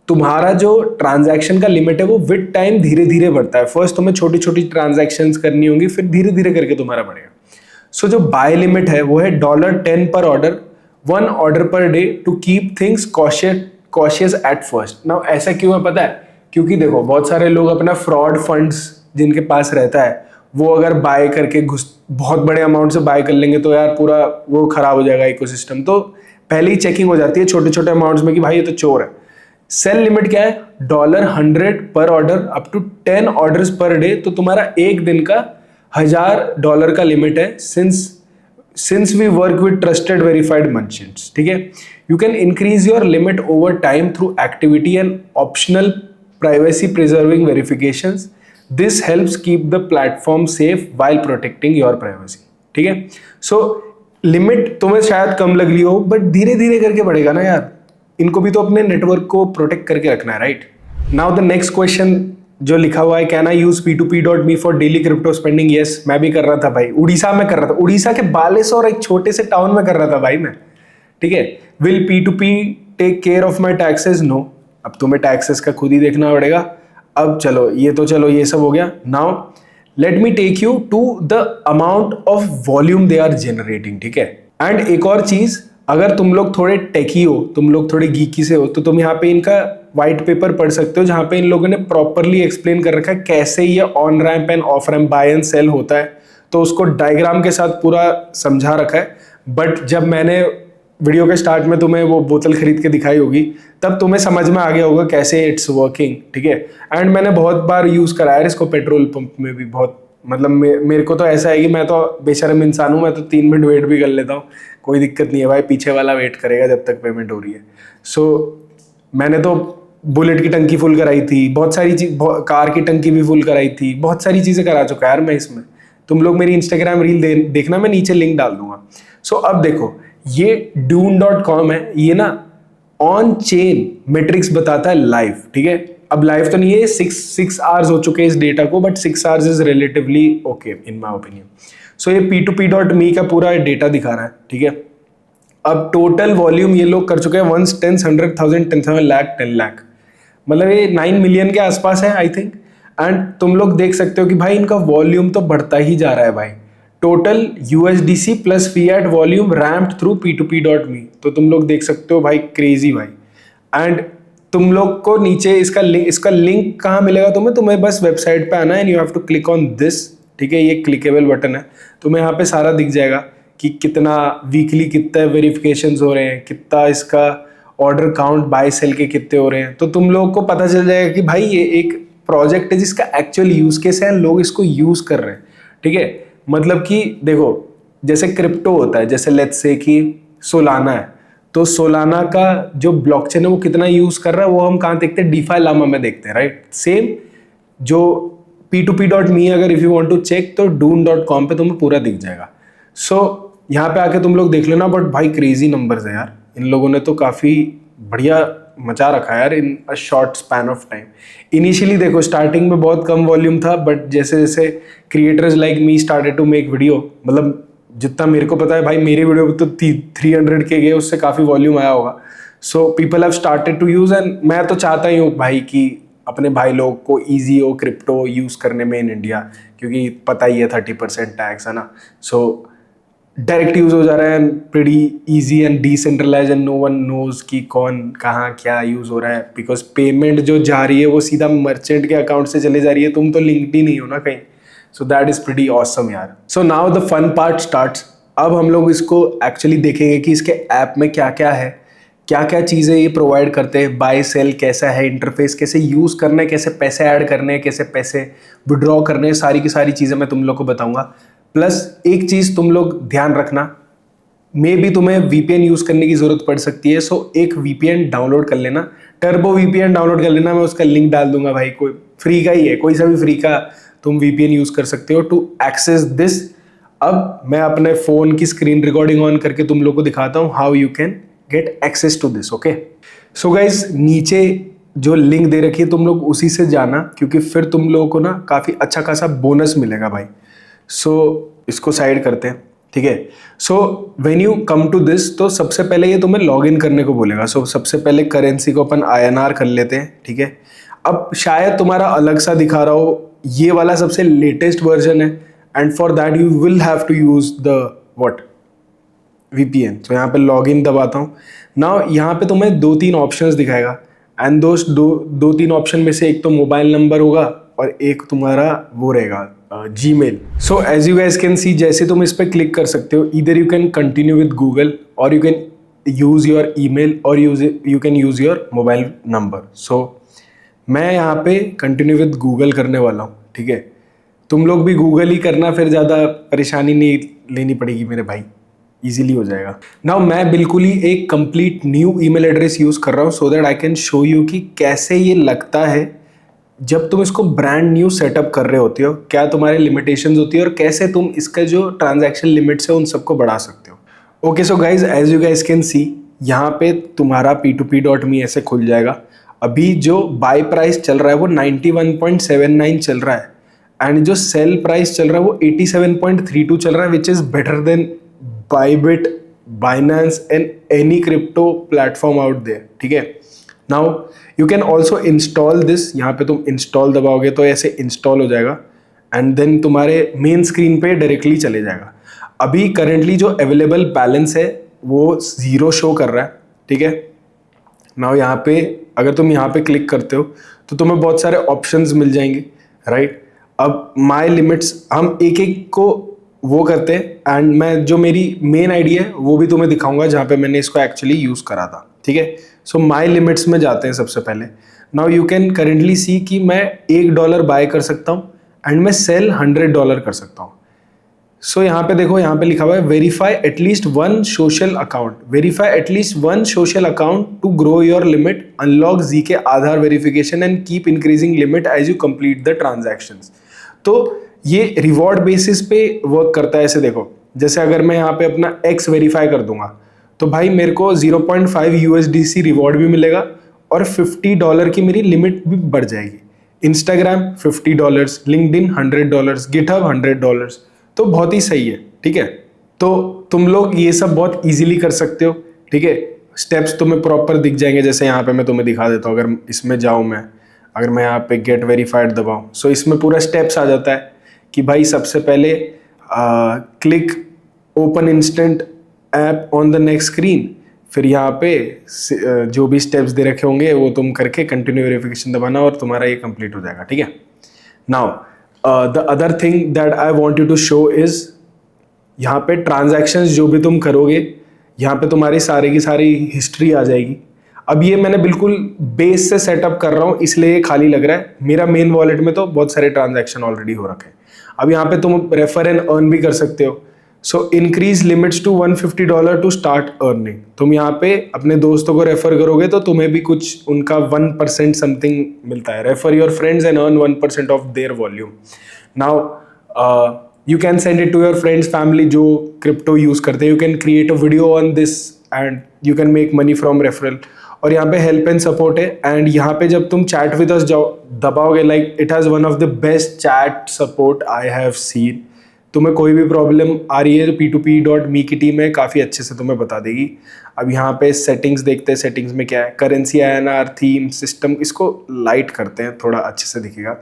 Speaker 1: तुम्हारा जो ट्रांजैक्शन का लिमिट है वो विद टाइम धीरे धीरे बढ़ता है। फर्स्ट तुम्हें छोटी छोटी ट्रांजैक्शंस करनी होंगी, फिर धीरे धीरे करके तुम्हारा बढ़ेगा। सो जो बाय लिमिट है वो है $10 per order, 1 order per day to keep things cautious at first. Now ऐसा क्यों है पता है? क्योंकि देखो बहुत सारे लोग अपना फ्रॉड फंड्स जिनके पास रहता है वो अगर बाय करके बहुत बड़े अमाउंट से बाय कर लेंगे तो यार पूरा वो खराब हो जाएगा इकोसिस्टम। तो पहले ही चेकिंग हो जाती है छोटे छोटे अमाउंट्स में कि भाई ये तो चोर है। सेल लिमिट क्या है? $100 per order, up to 10 orders per day. तो तुम्हारा एक दिन का $1000 का लिमिट है, since we work with trusted verified merchants, ठीक है। You can increase your limit over time through activity and optional privacy preserving verifications. This helps keep the platform safe while protecting your privacy, ठीक है। So limit तुम्हें शायद कम लग रही हो, but धीरे धीरे करके बढ़ेगा ना यार, इनको भी तो अपने नेटवर्क को प्रोटेक्ट करके रखना है, right. Now the next question जो लिखा हुआ है, can I use P2P.me for daily crypto spending? Yes, मैं भी कर रहा था भाई, उड़ीसा में कर रहा था, उड़ीसा के बालेश्वर एक छोटे से टाउन में कर रहा था भाई मैं, ठीक है। Will P2P take care of my taxes? No, अब तुम्हें टैक्सेस का खुद ही देखना पड़ेगा। अब चलो ये सब हो गया। Now let me take you to the amount of volume they are generating, ठीक है। एंड एक और चीज, अगर तुम लोग थोड़े टेकी हो, तुम लोग थोड़े गीकी से हो, तो तुम यहाँ पे इनका व्हाइट पेपर पढ़ सकते हो, जहाँ पे इन लोगों ने प्रॉपरली एक्सप्लेन कर रखा है कैसे ये on ramp and off ramp buy and sell होता है। तो उसको डायग्राम के साथ पूरा समझा रखा है। बट जब मैंने वीडियो के स्टार्ट में तुम्हें वो बोतल खरीद के दिखाई होगी, तब तुम्हें समझ में आ गया होगा कैसे इट्स वर्किंग, ठीक है। एंड मैंने बहुत बार यूज़ कराया है इसको पेट्रोल पंप में भी, बहुत मतलब मेरे को तो ऐसा है कि मैं तो बेशर्म इंसान हूँ, मैं तो 3 मिनट वेट भी कर लेता हूँ, कोई दिक्कत नहीं है भाई, पीछे वाला वेट करेगा जब तक पेमेंट हो रही है। सो मैंने तो बुलेट की टंकी फुल कराई थी, बहुत सारी चीज, कार की टंकी भी फुल कराई थी, बहुत सारी चीज़ें करा चुका यार मैं इसमें। तुम लोग मेरी इंस्टाग्राम रील देखना, मैं नीचे लिंक डाल दूंगा। सो अब देखो, ये Dune.com है, ये ना ऑन चेन मेट्रिक्स बताता है लाइव, ठीक है। अब लाइव तो नहीं है, 6 आवर्स हो चुके हैं इस डेटा को, but 6 hours is relatively okay in my opinion. So ये P2P.me का पूरा डेटा दिखा रहा है, ठीक है। अब टोटल वॉल्यूम ये लोग कर चुके हैं 1 10 100,000 10,000 लाख 10 लाख, मतलब ये 9 मिलियन के आसपास है आई थिंक। एंड तुम लोग देख सकते हो कि भाई इनका वॉल्यूम तो बढ़ता ही जा रहा है भाई। Total USDC plus fiat volume ramped through P2P.me, तो तुम लोग देख सकते हो भाई, क्रेजी भाई। एंड तुम लोग को नीचे इसका लिंक कहाँ मिलेगा तुम्हें बस वेबसाइट पे आना है, and you have to click on this, ठीक है। ये क्लिकेबल बटन है, तुम्हें यहाँ पे सारा दिख जाएगा कि कितना वीकली कितना वेरिफिकेशंस हो रहे हैं, कितना इसका ऑर्डर काउंट बाय सेल के कितने हो रहे हैं। तो तुम लोग को पता चल जाएगा कि भाई ये एक प्रोजेक्ट है जिसका एक्चुअल यूज केस है, लोग इसको यूज कर रहे हैं, ठीक है। मतलब कि देखो, जैसे क्रिप्टो होता है, जैसे लेट्स से कि सोलाना है, तो सोलाना का जो ब्लॉकचेन है वो कितना यूज कर रहा है, वो हम कहाँ देखते हैं? डीफाई लामा में देखते हैं, राइट। सेम जो P2P.me, अगर if you want to check तो Dune.com पे तुम्हें पूरा दिख जाएगा। सो यहाँ पे आके तुम लोग देख लेना। बट भाई क्रेजी नंबर्स है यार, इन लोगों ने तो काफ़ी बढ़िया मचा रखा है यार in a short span of time. Initially देखो स्टार्टिंग में बहुत कम वॉल्यूम था, बट जैसे जैसे creators like me started to make video, मतलब जितना मेरे को पता है भाई, मेरी वीडियो तो 300K गए, उससे काफ़ी वॉल्यूम आया होगा। So people have started to use, and मैं तो चाहता ही हूँ भाई कि अपने भाई लोग को ईजी हो क्रिप्टो यूज़ करने में इन इंडिया, क्योंकि पता ही है 30% टैक्स है ना। सो डायरेक्ट यूज हो जा रहा है, pretty easy and decentralize, and no one knows कि कौन कहाँ क्या यूज हो रहा है, बिकॉज पेमेंट जो जा रही है वो सीधा मर्चेंट के अकाउंट से चले जा रही है, तुम तो लिंक्ड ही नहीं हो ना कहीं। So that is pretty awesome यार। So now the fun part starts. अब हम लोग इसको एक्चुअली देखेंगे कि इसके ऐप में क्या क्या है, क्या क्या चीज़ें ये प्रोवाइड करते हैं, बाय सेल कैसा है, इंटरफेस कैसे यूज़ करना है, कैसे पैसे ऐड करने हैं, कैसे पैसे विड्रॉ करने हैं, सारी की सारी चीज़ें मैं तुम लोग को बताऊंगा। प्लस एक चीज़ तुम लोग ध्यान रखना, मे भी तुम्हें VPN यूज़ करने की ज़रूरत पड़ सकती है। सो एक VPN डाउनलोड कर लेना, टर्बो VPN डाउनलोड कर लेना, मैं उसका लिंक डाल दूंगा भाई, कोई फ्री का ही है, कोई सा भी फ्री का तुम VPN यूज़ कर सकते हो टू एक्सेस दिस। अब मैं अपने फ़ोन की स्क्रीन रिकॉर्डिंग ऑन करके तुम लोग को दिखाता हूँ how you can get access to this, okay. So guys नीचे जो लिंक दे रखी है तुम लोग उसी से जाना, क्योंकि फिर तुम लोगों को ना काफ़ी अच्छा खासा बोनस मिलेगा भाई। सो इसको साइड करते हैं, ठीक है। So when you come to this, तो सबसे पहले ये तुम्हें लॉग इन करने को बोलेगा। सो सबसे पहले करेंसी को अपन INR कर लेते हैं, ठीक है। अब शायद तुम्हारा अलग सा दिखा रहा हो, ये वाला सबसे लेटेस्ट वर्जन है, and for that you will have to use the what VPN। तो यहाँ पे लॉग इन दबाता हूँ। नाउ यहाँ पे तुम्हें 2-3 ऑप्शंस दिखाएगा, एंड दोस्त दो 3 ऑप्शन में से एक तो मोबाइल नंबर होगा और एक तुम्हारा वो रहेगा Gmail. So as you guys can see, जैसे तुम इस पर क्लिक कर सकते हो, either you can continue with Google or you can use your email or you can use your mobile number. सो मैं यहाँ पे कंटिन्यू विद गूगल करने वाला हूँ, ठीक है। तुम लोग भी गूगल ही करना, फिर ज़्यादा परेशानी नहीं लेनी पड़ेगी मेरे भाई, इजीली हो जाएगा। नाउ मैं बिल्कुल ही एक complete new email address use कर रहा हूँ so that I can show you कि कैसे ये लगता है जब तुम इसको ब्रांड न्यू सेटअप कर रहे होते हो, क्या तुम्हारे लिमिटेशंस होती है और कैसे तुम इसका जो ट्रांजैक्शन लिमिट्स है उन सबको बढ़ा सकते हो। Okay so guys, as you guys can see, यहाँ पे तुम्हारा P2P.me ऐसे खुल जाएगा। अभी जो बाय प्राइस चल रहा है वो 91.79 चल रहा है एंड जो सेल प्राइस चल रहा है वो 87.32 चल रहा है, which is better than Bybit, Binance and any crypto platform out there, ठीक है। Now you can also install this, यहाँ पे तुम इंस्टॉल दबाओगे तो ऐसे इंस्टॉल हो जाएगा एंड देन तुम्हारे मेन स्क्रीन पे डायरेक्टली चले जाएगा। अभी करेंटली जो अवेलेबल बैलेंस है वो 0 शो कर रहा है, ठीक है। नाउ यहाँ पे अगर तुम यहाँ पे क्लिक करते हो तो तुम्हें बहुत सारे ऑप्शंस मिल जाएंगे, राइट। अब माय लिमिट्स हम एक एक को वो करते हैं एंड मैं जो मेरी मेन आईडी है वो भी तुम्हें दिखाऊंगा जहाँ पे मैंने इसको एक्चुअली यूज़ करा था, ठीक है। सो माय लिमिट्स में जाते हैं सबसे पहले। नाउ यू कैन करेंटली सी कि मैं $1 बाय कर सकता हूँ एंड मैं सेल $100 कर सकता हूँ। सो यहाँ पे देखो, यहाँ पे लिखा हुआ है verify at least one social account, verify at least one social account to grow your limit, unlock ZK Aadhaar verification and keep increasing limit as you complete the transactions. तो ये रिवॉर्ड बेसिस पे वर्क करता है। ऐसे देखो, जैसे अगर मैं यहाँ पे अपना X वेरीफाई कर दूंगा तो भाई मेरे को 0.5 USDC रिवॉर्ड भी मिलेगा और $50 की मेरी लिमिट भी बढ़ जाएगी। इंस्टाग्राम $50, लिंक्डइन $100, गिटहब $100, तो बहुत ही सही है, ठीक है। तो तुम लोग ये सब बहुत इजीली कर सकते हो, ठीक है। स्टेप्स तुम्हें प्रॉपर दिख जाएंगे, जैसे यहाँ पे मैं तुम्हें दिखा देता हूँ। अगर इसमें जाऊँ मैं, अगर मैं यहाँ पे गेट वेरीफाइड दबाऊँ, सो इसमें पूरा स्टेप्स आ जाता है कि भाई सबसे पहले click open instant app on the next screen, फिर यहाँ पे जो भी स्टेप्स दे रखे होंगे वो तुम करके कंटिन्यू वेरिफिकेशन दबाना और तुम्हारा ये कंप्लीट हो जाएगा, ठीक है। Now the other thing that I want you to show is, यहाँ पे ट्रांजैक्शंस जो भी तुम करोगे यहाँ पे तुम्हारी सारी की सारी हिस्ट्री आ जाएगी। अब ये मैंने बिल्कुल बेस से सेटअप कर रहा हूँ इसलिए ये खाली लग रहा है। मेरा मेन वॉलेट में तो बहुत सारे ट्रांजैक्शन ऑलरेडी हो रखे हैं। अब यहाँ पे तुम रेफर एंड अर्न भी कर सकते हो। So increase limits to $150 to start earning. तुम यहाँ पे अपने दोस्तों को रेफर करोगे तो तुम्हें भी कुछ उनका 1% समथिंग मिलता है। Refer your friends and earn 1% of their volume. Now you can send it to your friends family जो क्रिप्टो यूज करते हैं। You can create a video on this and you can make money from referral. और यहाँ पे help and support है and यहाँ पे जब तुम चैट विद अस जाओ दबाओगे, like it has one of the best chat support I have scene. तुम्हें कोई भी प्रॉब्लम आ रही है तो P2P.me की टीम है, काफ़ी अच्छे से तुम्हें बता देगी। अब यहाँ पे सेटिंग्स देखते हैं, सेटिंग्स में क्या है, करेंसी INR थीम सिस्टम, इसको लाइट करते हैं थोड़ा अच्छे से दिखेगा,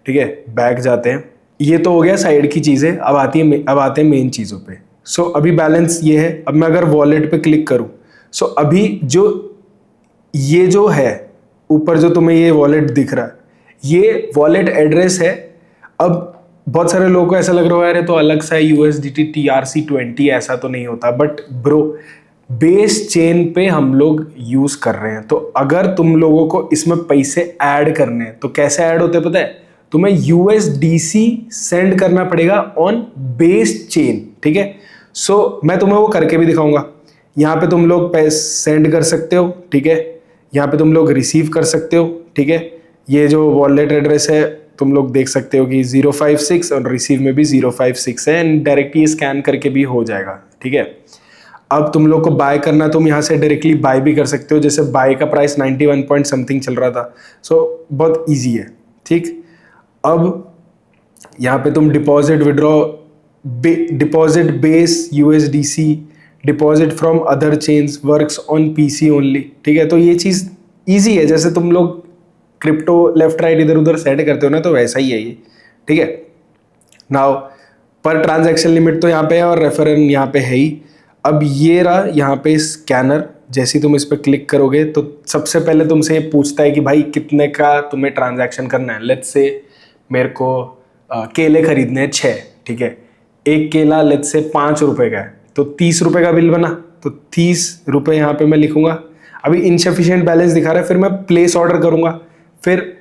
Speaker 1: ठीक है। बैक जाते हैं, ये तो हो गया साइड की चीज़ें। अब आते हैं मेन चीज़ों पे। सो अभी बैलेंस ये है। अब मैं अगर वॉलेट पे क्लिक करूँ, सो अभी ये जो है ऊपर जो तुम्हें ये वॉलेट दिख रहा है, ये वॉलेट एड्रेस है। अब बहुत सारे लोगों को ऐसा लग रहा है अरे तो अलग सा USDT TRC20, ऐसा तो नहीं होता। बट ब्रो, बेस चेन पे हम लोग यूज कर रहे हैं, तो अगर तुम लोगों को इसमें पैसे ऐड करने हैं तो कैसे ऐड होते हैं पता है? तुम्हें USDC सेंड करना पड़ेगा ऑन बेस चेन, ठीक है। सो मैं तुम्हें वो करके भी दिखाऊंगा। यहाँ पे तुम लोग पैसे सेंड कर सकते हो, ठीक है। यहाँ पे तुम लोग रिसीव कर सकते हो, ठीक है। ये जो वॉलेट एड्रेस है तुम लोग देख सकते हो कि 056 और रिसीव में भी 056 है एंड डायरेक्टली स्कैन करके भी हो जाएगा, ठीक है। अब तुम लोग को बाय करना, तुम यहाँ से डायरेक्टली बाय भी कर सकते हो। जैसे बाय का प्राइस 91 पॉइंट समथिंग चल रहा था, सो बहुत ईजी है, ठीक। अब यहाँ पे तुम deposit withdraw, deposit base USDC, deposit from other chains, works on PC only, ठीक है। तो ये चीज़ ईजी है, जैसे तुम लोग क्रिप्टो लेफ्ट राइट इधर उधर सेट करते हो ना, तो वैसा ही है ये, ठीक है। नाउ पर ट्रांजैक्शन लिमिट तो यहाँ पे है और रेफरल यहाँ पे है ही। अब ये रहा यहाँ पे स्कैनर, जैसे ही तुम इस पर क्लिक करोगे तो सबसे पहले तुमसे ये पूछता है कि भाई कितने का तुम्हें ट्रांजैक्शन करना है। लेट्स से मेरे को केले खरीदने हैं 6, ठीक है। एक केला लेट्स से 5 रुपए का है, तो 30 रुपए का बिल बना, तो 30 रुपए यहाँ पे मैं लिखूंगा। अभी इनसफिशिएंट बैलेंस दिखा रहा है, फिर मैं प्लेस ऑर्डर करूंगा, फिर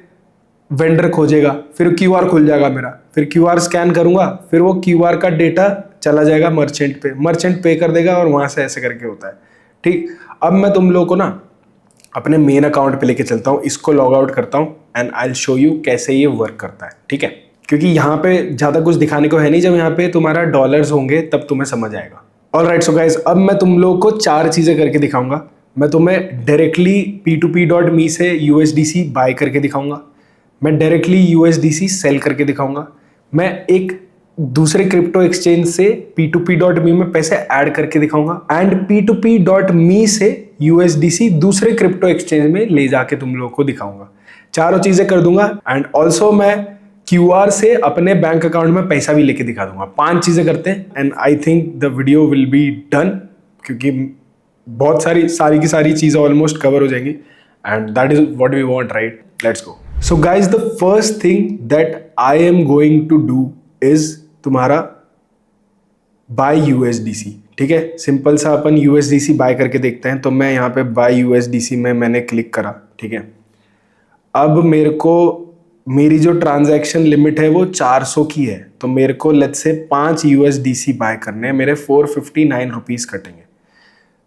Speaker 1: वेंडर खोजेगा, फिर क्यूआर खुल जाएगा मेरा, फिर क्यूआर स्कैन करूंगा, फिर वो क्यूआर का डेटा चला जाएगा मर्चेंट पे, मर्चेंट पे कर देगा और वहां से ऐसे करके होता है, ठीक। अब मैं तुम लोगों को ना अपने मेन अकाउंट पे लेके चलता हूँ, इसको लॉग आउट करता हूँ and I will show you कैसे ये वर्क करता है, ठीक है। क्योंकि यहाँ पे ज़्यादा कुछ दिखाने को है नहीं, जब यहाँ पे तुम्हारा डॉलर्स होंगे तब तुम्हें समझ आएगा। ऑलराइट, सो गाइस, अब मैं तुम लोगों को 4 चीज़ें करके दिखाऊंगा। मैं तुम्हें डायरेक्टली P2P.me से USDC बाय करके दिखाऊंगा, मैं डायरेक्टली USDC सेल करके दिखाऊंगा, मैं एक दूसरे क्रिप्टो एक्सचेंज से P2P.me में पैसे ऐड करके दिखाऊंगा, एंड P2P.me से USDC दूसरे क्रिप्टो एक्सचेंज में ले जाके तुम लोगों को दिखाऊंगा। चारों चीजें कर दूंगा एंड ऑल्सो मैं QR से अपने बैंक अकाउंट में पैसा भी लेके दिखा दूंगा। 5 चीजें करते हैं and I think the video will be done, क्योंकि बहुत सारी की सारी चीजें ऑलमोस्ट कवर हो जाएंगी and that is what we want, right. Let's go. So guys, the first thing that I am going to do is तुम्हारा buy USDC, ठीक है। सिंपल सा अपन USDC बाय करके देखते हैं। तो मैं यहाँ पे बाय USDC में मैंने क्लिक करा, ठीक है। अब मेरे को मेरी जो ट्रांजैक्शन लिमिट है वो 400 की है, तो मेरे को लेट्स से 5 USDC बाय करने हैं, मेरे 459 रुपीज़ कटेंगे।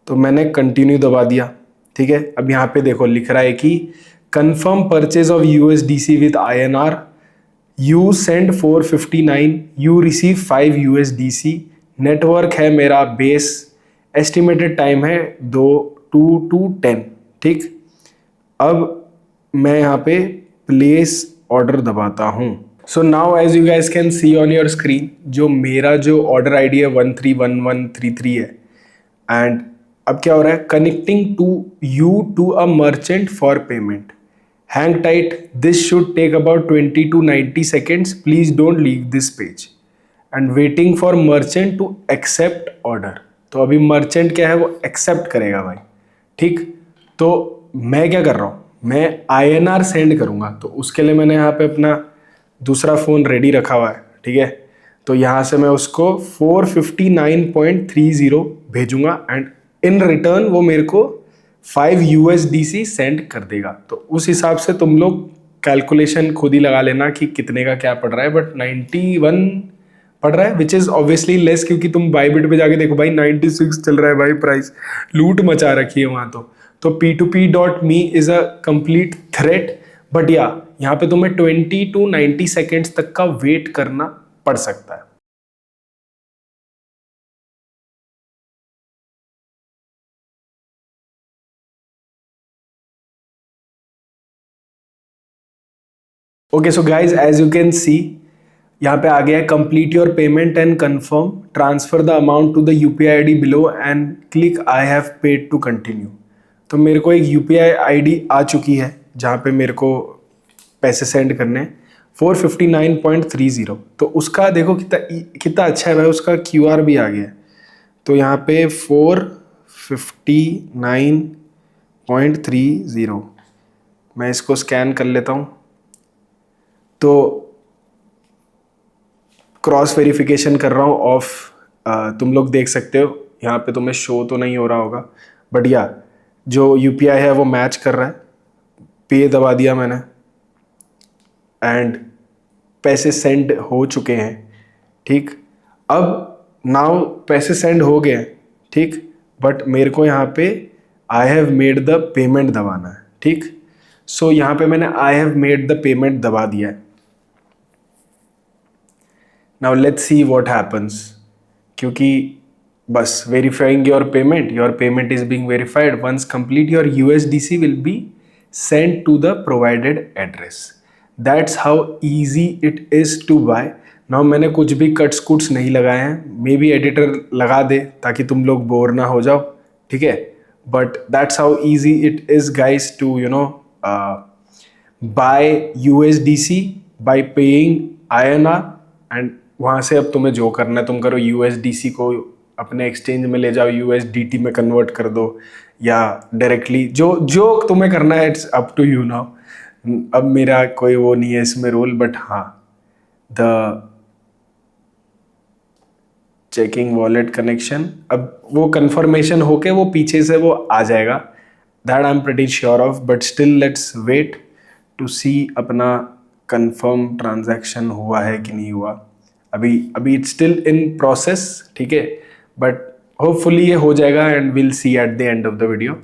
Speaker 1: तो मैंने कंटिन्यू दबा दिया, ठीक है। अब यहाँ पे देखो लिख रहा है कि confirm purchase of USDC with INR, you send 459, you receive 5 USDC, network है मेरा बेस, एस्टिमेटेड टाइम है 2 to 10, ठीक। अब मैं यहाँ पे प्लेस ऑर्डर दबाता हूँ। So now as you guys can see on your screen, जो मेरा जो ऑर्डर ID है 131133 है, एंड अब क्या हो रहा है, connecting to you to a merchant for payment, hang tight, this should take about 20 to 90 seconds, please don't leave this page, and waiting for merchant to accept order. तो अभी merchant क्या है, वो एक्सेप्ट करेगा भाई, ठीक। तो मैं क्या कर रहा हूँ, मैं INR सेंड करूँगा, तो उसके लिए मैंने यहाँ पे अपना दूसरा फ़ोन रेडी रखा हुआ है, ठीक है। तो यहाँ से मैं उसको 459.30 भेजूँगा एंड इन रिटर्न वो मेरे को 5 USDC सेंड कर देगा। तो उस हिसाब से तुम लोग कैलकुलेशन खुद ही लगा लेना कि कितने का क्या पड़ रहा है, बट 91 पड़ रहा है, विच इज़ ऑब्वियसली लेस, क्योंकि तुम बाईबिट पे जाके देखो भाई 96 चल रहा है भाई, प्राइस लूट मचा रखी है वहाँ। तो P2P.me is a complete threat, but या यहाँ पे तुम्हें 20 to 90 seconds तक का वेट करना पड़ सकता है। Okay, so guys as you can see यहाँ पे आ गया है complete your payment and confirm, transfer the amount to the UPI ID below and click I have paid to continue. तो मेरे को एक UPI ID आ चुकी है जहाँ पे मेरे को पैसे सेंड करने 459.30। तो उसका देखो कितना अच्छा है भाई, उसका QR भी आ गया है। तो यहाँ पे 459.30 मैं इसको स्कैन कर लेता हूँ। तो क्रॉस वेरिफिकेशन कर रहा हूँ ऑफ, तुम लोग देख सकते हो यहाँ पे, तुम्हें शो तो नहीं हो रहा होगा, बट या जो UPI है वो मैच कर रहा है। पे दबा दिया मैंने एंड पैसे सेंड हो चुके हैं, ठीक। अब नाउ पैसे सेंड हो गए, ठीक, बट मेरे को यहाँ पे I have made the payment दबाना है, ठीक। सो यहाँ पे मैंने I have made the payment दबा दिया है। Now let's see what happens, क्योंकि बस verifying your payment is being verified, once complete your USDC will be send to the provided address. That's how easy it is to buy. Now मैंने कुछ भी cuts कुट्स नहीं लगाए हैं, may be editor लगा दे ताकि तुम लोग बोर ना हो जाओ, ठीक है। But that's how easy it is guys to buy USDC by paying INR, and वहाँ से अब तुम्हें जो करना है तुम करो, USDC को अपने एक्सचेंज में ले जाओ, USDT में कन्वर्ट कर दो, या डायरेक्टली जो तुम्हें करना है, it's up to you now. अब मेरा कोई वो नहीं है इसमें रोल, बट हाँ द चेकिंग वॉलेट कनेक्शन। अब वो कंफर्मेशन होके वो पीछे से वो आ जाएगा, that I am pretty sure of, but still let's wait to see अपना कंफर्म ट्रांजैक्शन हुआ है कि नहीं हुआ। अभी अभी इट्स स्टिल इन प्रोसेस, ठीक है, बट होपफुली ये हो जाएगा and will see at the end of the video.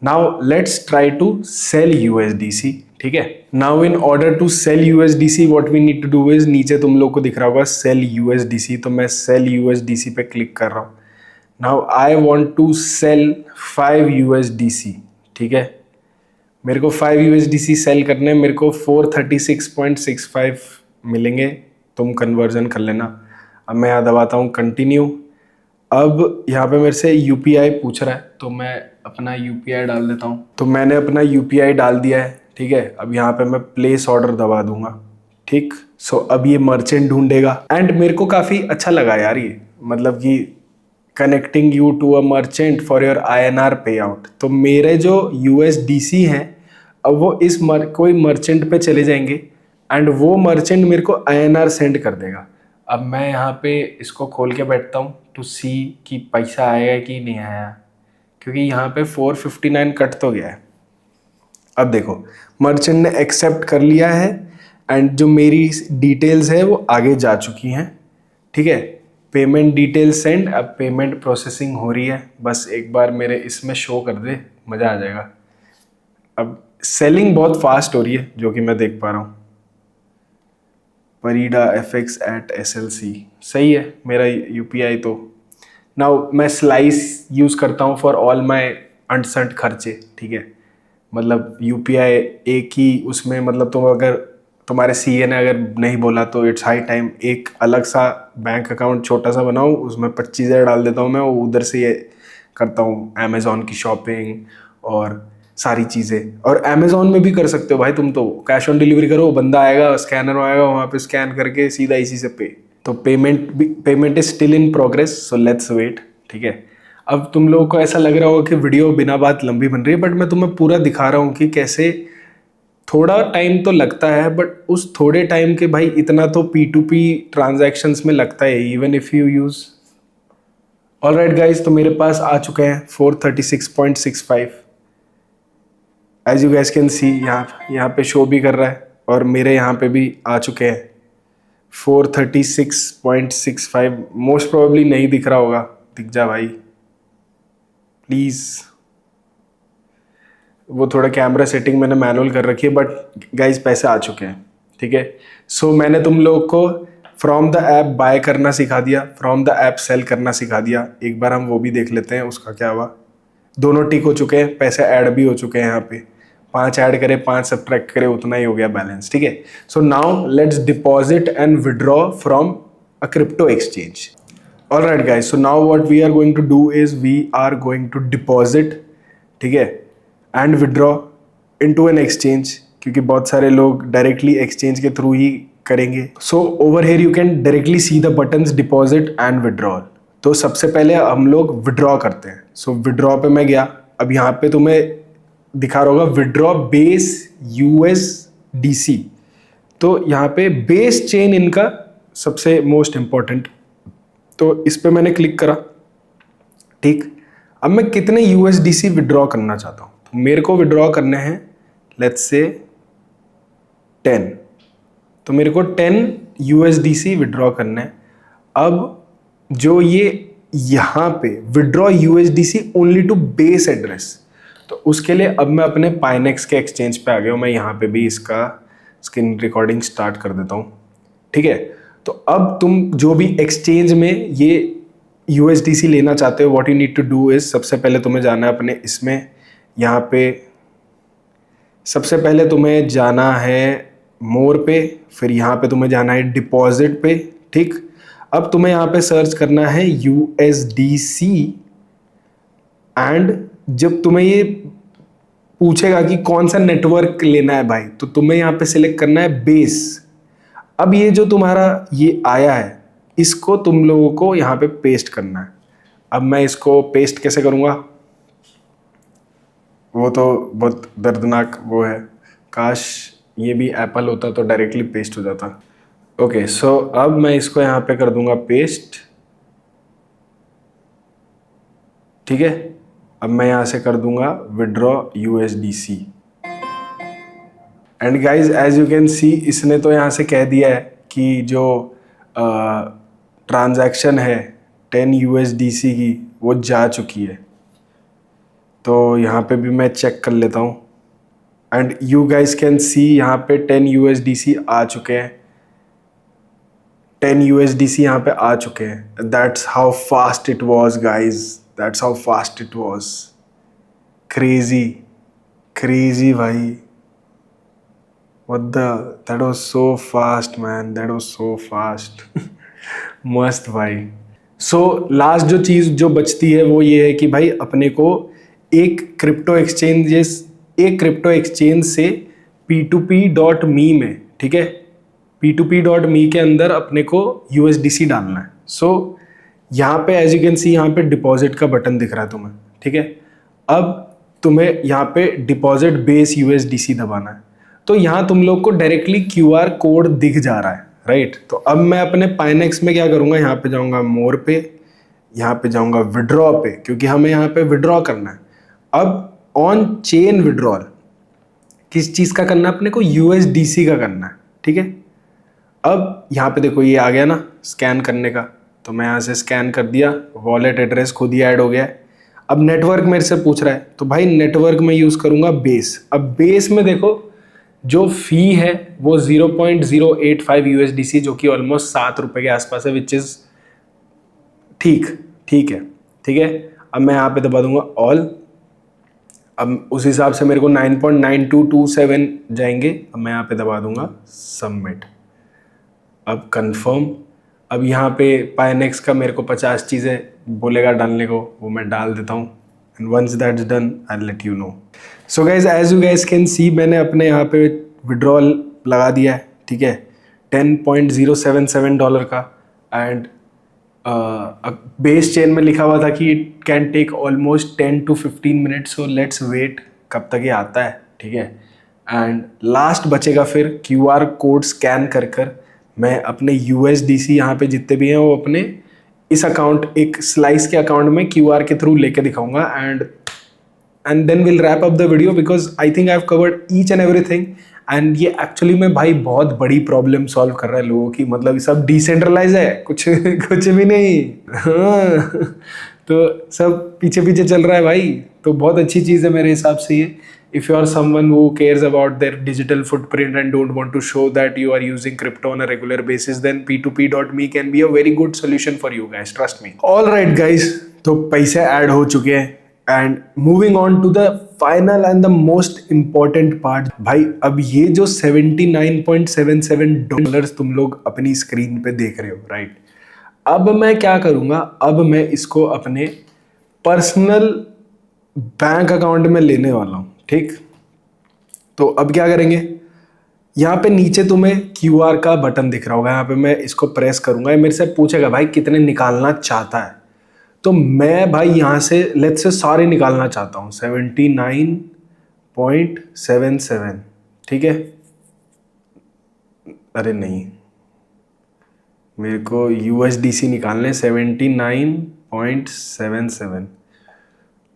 Speaker 1: Now let's try to sell USDC, ठीक है। Now in order to sell USDC what we need to do is, नीचे तुम लोग को दिख रहा होगा सेल यूएसडीसी, तो मैं सेल यूएसडीसी पे क्लिक कर रहा हूँ। Now I want to sell 5 USDC, ठीक है। मेरे को 5 यूएसडीसी सेल करने, मेरे को 436.65 मिलेंगे, तुम कन्वर्जन कर लेना। अब मैं यहाँ दबाता हूँ कंटिन्यू। अब यहाँ पे मेरे से यूपीआई पूछ रहा है, तो मैं अपना यूपीआई डाल देता हूँ। तो मैंने अपना यूपीआई डाल दिया है, ठीक है। अब यहाँ पे मैं प्लेस ऑर्डर दबा दूंगा, ठीक। सो अब ये मर्चेंट ढूंढेगा एंड मेरे को काफ़ी अच्छा लगा यार ये, मतलब कि connecting you to a merchant for your INR pay out. तो मेरे जो USDC हैं अब वो इस कोई मर्चेंट पे चले जाएंगे एंड वो मर्चेंट मेरे को INR सेंड कर देगा। अब मैं यहाँ पे इसको खोल के बैठता हूँ टू सी कि पैसा आएगा कि नहीं आया, क्योंकि यहाँ पे 459 कट तो गया है। अब देखो मर्चेंट ने एक्सेप्ट कर लिया है एंड जो मेरी डिटेल्स है वो आगे जा चुकी हैं, ठीक है। पेमेंट डिटेल सेंड, अब पेमेंट प्रोसेसिंग हो रही है, बस एक बार मेरे इसमें शो कर दे, मज़ा आ जाएगा। अब सेलिंग बहुत फास्ट हो रही है जो कि मैं देख पा रहा हूँ। परीडा FX at SLC, सही है मेरा यूपीआई। तो नाउ मैं स्लाइस यूज़ करता हूँ फॉर ऑल माई अनसंट खर्चे, ठीक है। मतलब यूपीआई एक ही उसमें, मतलब तुम अगर तुम्हारे CA ने अगर नहीं बोला तो इट्स हाई टाइम एक अलग सा बैंक अकाउंट छोटा सा बनाऊँ, उसमें 25,000 डाल देता हूँ मैं, वो उधर से ये करता हूँ अमेज़ॉन की शॉपिंग और सारी चीज़ें। और अमेज़ॉन में भी कर सकते हो भाई तुम, तो कैश ऑन डिलीवरी करो, बंदा आएगा, स्कैनर आएगा, वहाँ पे स्कैन करके सीधा इसी से पे। तो payment is still in progress, so let's wait, ठीक है। अब तुम लोगों को ऐसा लग रहा होगा कि वीडियो बिना बात लंबी बन रही है, बट मैं तुम्हें पूरा दिखा रहा हूँ कि कैसे थोड़ा टाइम तो लगता है, बट उस थोड़े टाइम के भाई इतना तो P2P ट्रांजैक्शंस में लगता है, even if you use. Alright guys, तो मेरे पास आ चुके हैं 436.65। As you guys can see, यहाँ पे शो भी कर रहा है और मेरे यहाँ पे भी आ चुके हैं 436.65। मोस्ट प्रोबेबली नहीं दिख रहा होगा, दिख जा भाई प्लीज़। वो थोड़ा कैमरा सेटिंग मैंने मैनुअल कर रखी है, बट गाइज पैसे आ चुके हैं, ठीक है। सो मैंने तुम लोग को फ्रॉम द ऐप बाय करना सिखा दिया, फ्रॉम द ऐप सेल करना सिखा दिया। एक बार हम वो भी देख लेते हैं उसका क्या हुआ। दोनों टिक हो चुके हैं, पैसे ऐड भी हो चुके हैं। यहाँ पे 5 ऐड करे 5 सब्ट्रैक्ट करे, उतना ही हो गया बैलेंस, ठीक है। So now let's deposit and withdraw from a crypto exchange. Alright guys, so now what we are going to do is we are going to deposit, ठीक है, and withdraw into an exchange, क्योंकि बहुत सारे लोग directly exchange के through ही करेंगे। So over here you can directly see the buttons deposit and withdrawal. तो सबसे पहले हम लोग विड्रॉ करते हैं। सो विड्रॉ पे मैं गया, अब यहाँ पे तुम्हें दिखा रहा होगा विड्रॉ बेस USDC। तो यहाँ पे बेस चेन इनका सबसे मोस्ट इम्पॉर्टेंट, तो इस पे मैंने क्लिक करा, ठीक। अब मैं कितने USDC विड्रॉ करना चाहता हूँ, तो मेरे को विड्रॉ करने हैं लेट्स से 10, तो मेरे को 10 USDC विड्रॉ करने हैं। अब जो ये यहाँ पे withdraw USDC only to base address, तो उसके लिए अब मैं अपने पाइनेक्स के एक्सचेंज पे आ गया हूँ। मैं यहाँ पे भी इसका स्क्रीन रिकॉर्डिंग स्टार्ट कर देता हूँ, ठीक है। तो अब तुम जो भी एक्सचेंज में ये USDC लेना चाहते हो, what you need to do is, सबसे पहले तुम्हें जाना है अपने इसमें, यहाँ पे सबसे पहले तुम्हें जाना है मोर पे, फिर यहाँ पे तुम्हें जाना है डिपॉजिट पे, ठीक। अब तुम्हें यहाँ पे सर्च करना है USDC एंड जब तुम्हें ये पूछेगा कि कौन सा नेटवर्क लेना है भाई, तो तुम्हें यहाँ पे सिलेक्ट करना है बेस। अब ये जो तुम्हारा ये आया है, इसको तुम लोगों को यहाँ पे पेस्ट करना है। अब मैं इसको पेस्ट कैसे करूँगा, वो तो बहुत दर्दनाक वो है, काश ये भी एप्पल होता तो डायरेक्टली पेस्ट हो जाता। ओके, सो अब मैं इसको यहाँ पे कर दूंगा पेस्ट, ठीक है। अब मैं यहाँ से कर दूंगा withdraw USDC and guys as you can see इसने तो यहाँ से कह दिया है कि जो ट्रांजैक्शन है 10 USDC की वो जा चुकी है। तो यहाँ पे भी मैं चेक कर लेता हूँ and you guys can see यहाँ पे 10 USDC आ चुके हैं, 10 USDC यहाँ पे आ चुके हैं। That's how fast it was guys, that's how fast it was. Crazy crazy भाई, what the, that was so fast man, that was so fast मस्त भाई। सो लास्ट जो चीज़ जो बचती है वो ये है कि भाई अपने को एक क्रिप्टो एक्सचेंज से P2P.me में, ठीक है, P2P.me के अंदर अपने को USDC डालना है। सो यहाँ पे एज यू कैन सी यहाँ पे डिपॉजिट का बटन दिख रहा है तुम्हें, ठीक है। अब तुम्हें यहाँ पे डिपॉजिट बेस USDC दबाना है। तो यहाँ तुम लोग को डायरेक्टली QR कोड दिख जा रहा है, राइट। तो अब मैं अपने पाइनेक्स में क्या करूँगा, यहाँ पे जाऊँगा मोर पे, यहाँ पे जाऊँगा विड्रॉ पे, क्योंकि हमें यहाँ पे विड्रॉ करना है। अब ऑन चेन विड्रॉल किस चीज़ का करना है अपने को, USDC का करना है, ठीक है। अब यहाँ पे देखो ये आ गया ना स्कैन करने का, तो मैं यहाँ से स्कैन कर दिया, वॉलेट एड्रेस खुद ही ऐड हो गया है। अब नेटवर्क मेरे से पूछ रहा है, तो भाई नेटवर्क में यूज़ करूँगा बेस। अब बेस में देखो जो फ़ी है वो 0.085 USDC, जो कि ऑलमोस्ट 7 रुपये के आसपास है, विच इज़ ठीक है, ठीक है। अब मैं यहाँ पे दबा दूंगा ऑल। अब उस हिसाब से मेरे को 9.9227 जाएंगे। अब मैं यहाँ पे दबा दूंगा सबमिट। अब कंफर्म। अब यहाँ पे पाइनेक्स का मेरे को 50 चीज़ें बोलेगा डालने को, वो मैं डाल देता हूँ and once that's done I let you know. So guys as you guys can see मैंने अपने यहाँ पे विड्रॉल लगा दिया है, ठीक है, $10.077 का। एंड बेस चेन में लिखा हुआ था कि it can take almost 10 to 15 minutes, so let's wait कब तक ये आता है, ठीक है। एंड लास्ट बचेगा फिर QR कोड स्कैन कर मैं अपने USDC यहाँ पे जितने भी हैं वो अपने इस अकाउंट, एक स्लाइस के अकाउंट में QR के थ्रू लेके दिखाऊंगा and then will wrap up the video, because I think I have covered each and everything. And ये एक्चुअली में भाई बहुत बड़ी प्रॉब्लम सॉल्व कर रहा है लोगों की, मतलब ये सब डिसेंट्रलाइज है, कुछ भी नहीं। हाँ तो सब पीछे चल रहा है भाई, तो बहुत अच्छी चीज़ है मेरे हिसाब से ये। If you are someone who cares about their digital footprint and don't want to show that you are using crypto on a regular basis, then P2P.me can be a very good solution for you guys, trust me. Alright guys, तो पैसे add हो चुके हैं and moving on to the final and the most important part. भाई अब ये जो $79.77 तुम लोग अपनी स्क्रीन पे देख रहे हो, राइट। अब मैं क्या करूँगा, अब मैं इसको अपने पर्सनल बैंक अकाउंट में लेने वाला हूँ, ठीक। तो अब क्या करेंगे, यहाँ पे नीचे तुम्हें QR का बटन दिख रहा होगा, यहाँ पे मैं इसको प्रेस करूँगा, ये मेरे से पूछेगा भाई कितने निकालना चाहता है। तो मैं भाई यहाँ से लेट्स से सारे निकालना चाहता हूँ 79.77, ठीक है। अरे नहीं, मेरे को USDC निकालने 79.77,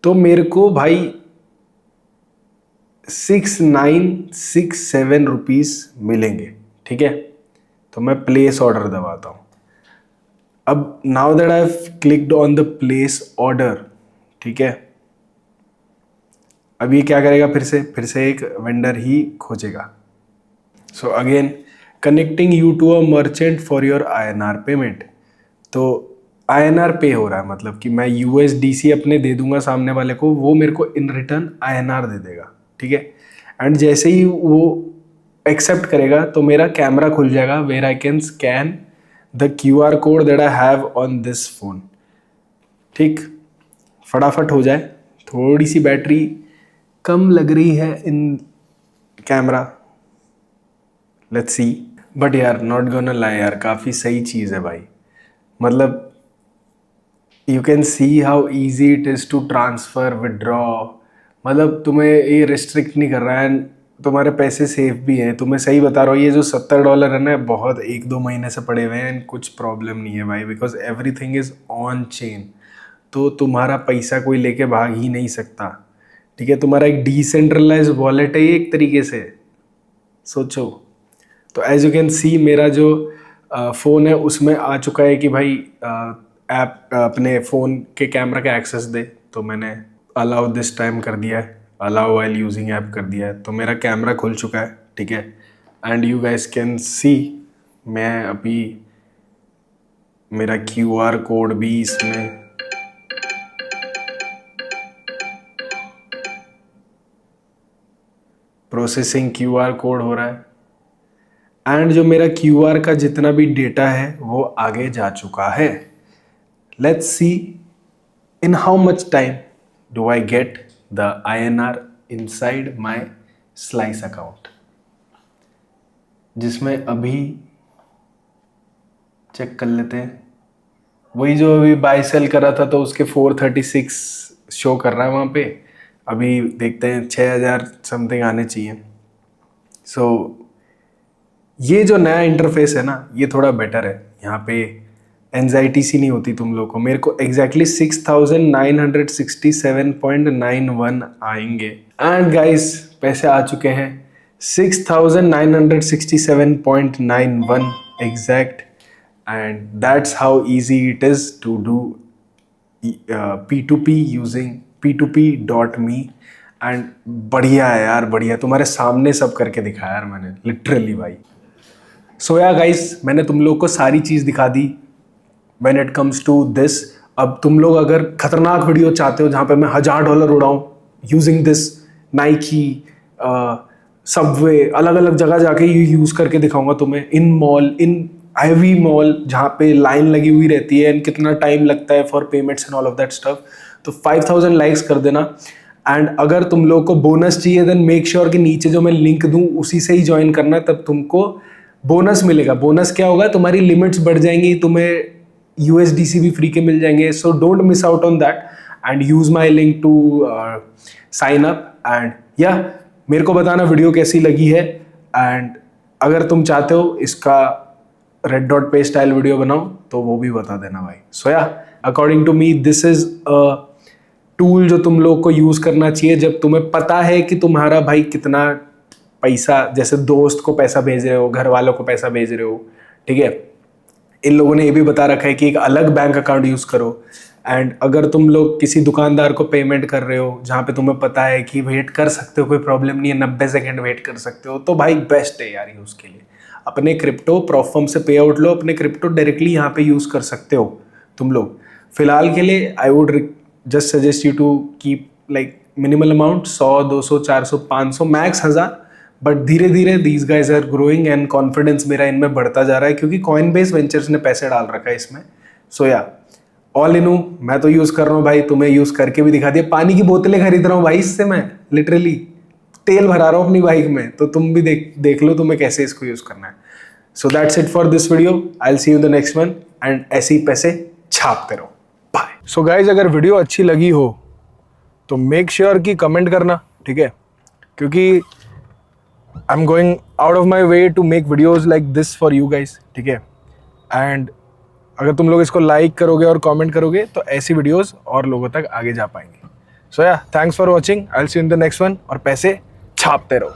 Speaker 1: तो मेरे को भाई 6967 रुपीज़ मिलेंगे, ठीक है। तो मैं प्लेस ऑर्डर दबाता हूँ। अब now that I have clicked on the place order, ठीक है। अब ये क्या करेगा, फिर से एक वेंडर ही खोजेगा। So again connecting you to a merchant for your INR payment. तो INR पे हो रहा है, मतलब कि मैं USDC अपने दे दूंगा सामने वाले को, वो मेरे को इन रिटर्न INR दे देगा, ठीक है। एंड जैसे ही वो एक्सेप्ट करेगा तो मेरा कैमरा खुल जाएगा where I can scan the QR code that I have on this phone, ठीक। फटाफट हो जाए, थोड़ी सी बैटरी कम लग रही है in camera, let's see. But यार नॉट गोना लाई यार, काफ़ी सही चीज़ है भाई। मतलब you can see how easy it is to transfer withdraw, मतलब तुम्हें ये रिस्ट्रिक्ट नहीं कर रहा है, तुम्हारे पैसे सेफ भी हैं। तुम्हें सही बता रहा हूँ, ये जो $70 है ना, बहुत 1-2 महीने से पड़े हुए हैं, कुछ प्रॉब्लम नहीं है भाई, because everything is on chain. तो तुम्हारा पैसा कोई लेके भाग ही नहीं सकता, ठीक है। तुम्हारा एक डिसेंट्रलाइज वॉलेट है ये एक तरीके से, सोचो। तो एज यू कैन सी मेरा जो फ़ोन है उसमें आ चुका है कि भाई ऐप अपने फ़ोन के कैमरा का एक्सेस दे, तो मैंने अलाउ दिस टाइम कर दिया है, अलाउ वाइल यूजिंग ऐप कर दिया है, तो मेरा कैमरा खुल चुका है, ठीक है। एंड यू गाइस कैन सी मैं अभी मेरा QR कोड भी इसमें प्रोसेसिंग QR कोड हो रहा है, एंड जो मेरा QR का जितना भी डेटा है वो आगे जा चुका है। Let's C in how much time do I get the INR inside my slice account, जिसमें अभी चेक कर लेते हैं। वही जो अभी बाय सेल करा था तो उसके 436 शो कर रहा है वहाँ पे। अभी देखते हैं 6000 समथिंग आने चाहिए। सो ये जो नया इंटरफेस है ना, ये थोड़ा बेटर है। यहाँ पे एंजाइटी सी नहीं होती तुम लोग को। मेरे को एग्जैक्टली 6967.91 आएंगे। एंड गाइस पैसे आ चुके हैं 6967.91 exact. And that's how easy it is to do P2P using P2P.me। एंड बढ़िया है यार, बढ़िया। तुम्हारे सामने सब करके दिखाया यार मैंने, लिटरली भाई। सो या गाइस, मैंने तुम लोग को सारी चीज़ दिखा दी when it comes to this. अब तुम लोग अगर खतरनाक वीडियो चाहते हो जहाँ पे मैं $1000 उड़ाऊँ यूजिंग दिस, नाइकी, सबवे, अलग अलग जगह जाके यूज़ करके दिखाऊंगा तुम्हें, इन मॉल, इन हैवी मॉल जहाँ पे लाइन लगी हुई रहती है, एंड कितना टाइम लगता है for payments and all of that stuff. तो 5000 लाइक्स कर देना। एंड अगर तुम लोग को बोनस चाहिए देन मेक श्योर कि नीचे जो मैं लिंक दूँ उसी से ही ज्वाइन करना, तब तुमको बोनस मिलेगा। बोनस क्या होगा, तुम्हारी लिमिट्स बढ़ जाएंगी, तुम्हें USDC भी फ्री के मिल जाएंगे। So don't miss out on that and use my link to sign up. And या मेरे को बताना वीडियो कैसी लगी है, एंड अगर तुम चाहते हो इसका red dot pay style video बनाओ तो वो भी बता देना भाई। सो या according to me this is a tool जो तुम लोग को यूज़ करना चाहिए जब तुम्हें पता है कि तुम्हारा भाई कितना पैसा, जैसे दोस्त को पैसा भेज रहे हो, घर वालों को पैसा भेज रहे हो, ठीक है। इन लोगों ने ये भी बता रखा है कि एक अलग बैंक अकाउंट यूज़ करो। एंड अगर तुम लोग किसी दुकानदार को पेमेंट कर रहे हो जहाँ पे तुम्हें पता है कि वेट कर सकते हो, कोई प्रॉब्लम नहीं है, 90 सेकेंड वेट कर सकते हो, तो भाई बेस्ट है यार यूज़ के लिए। अपने क्रिप्टो प्रॉफर्म से पे आउट लो, अपने क्रिप्टो डायरेक्टली यहाँ पे यूज़ कर सकते हो तुम लोग। फिलहाल के लिए I would just suggest you to keep like minimal amount, 100, 200, 400, 500, max 1000। But धीरे धीरे these guys are growing and confidence मेरा इनमें बढ़ता जा रहा है, क्योंकि कॉइनबेस वेंचर्स ने पैसे डाल रखा है इसमें। सो या ऑल इन मैं तो यूज़ कर रहा हूँ भाई, तुम्हें यूज़ करके भी दिखा दिया। पानी की बोतलें खरीद रहा हूँ भाई इससे, मैं लिटरली तेल भरा रहा हूँ अपनी बाइक में, तो तुम भी देख लो तुम्हें कैसे इसको यूज़ करना है। So that's it for this video, I will see you in the next one, and ऐसे ही पैसे छापते रहो। बाय। सो गाइज अगर वीडियो अच्छी लगी हो तो मेक श्योर कि कमेंट करना, ठीक है, क्योंकि I am going out of my way to make videos like this for you guys, ठीक है। एंड अगर तुम लोग इसको लाइक करोगे और कमेंट करोगे तो ऐसी वीडियोज़ और लोगों तक आगे जा पाएंगे। सो या thanks for watching, I will see you in the next one, और पैसे छापते रहो।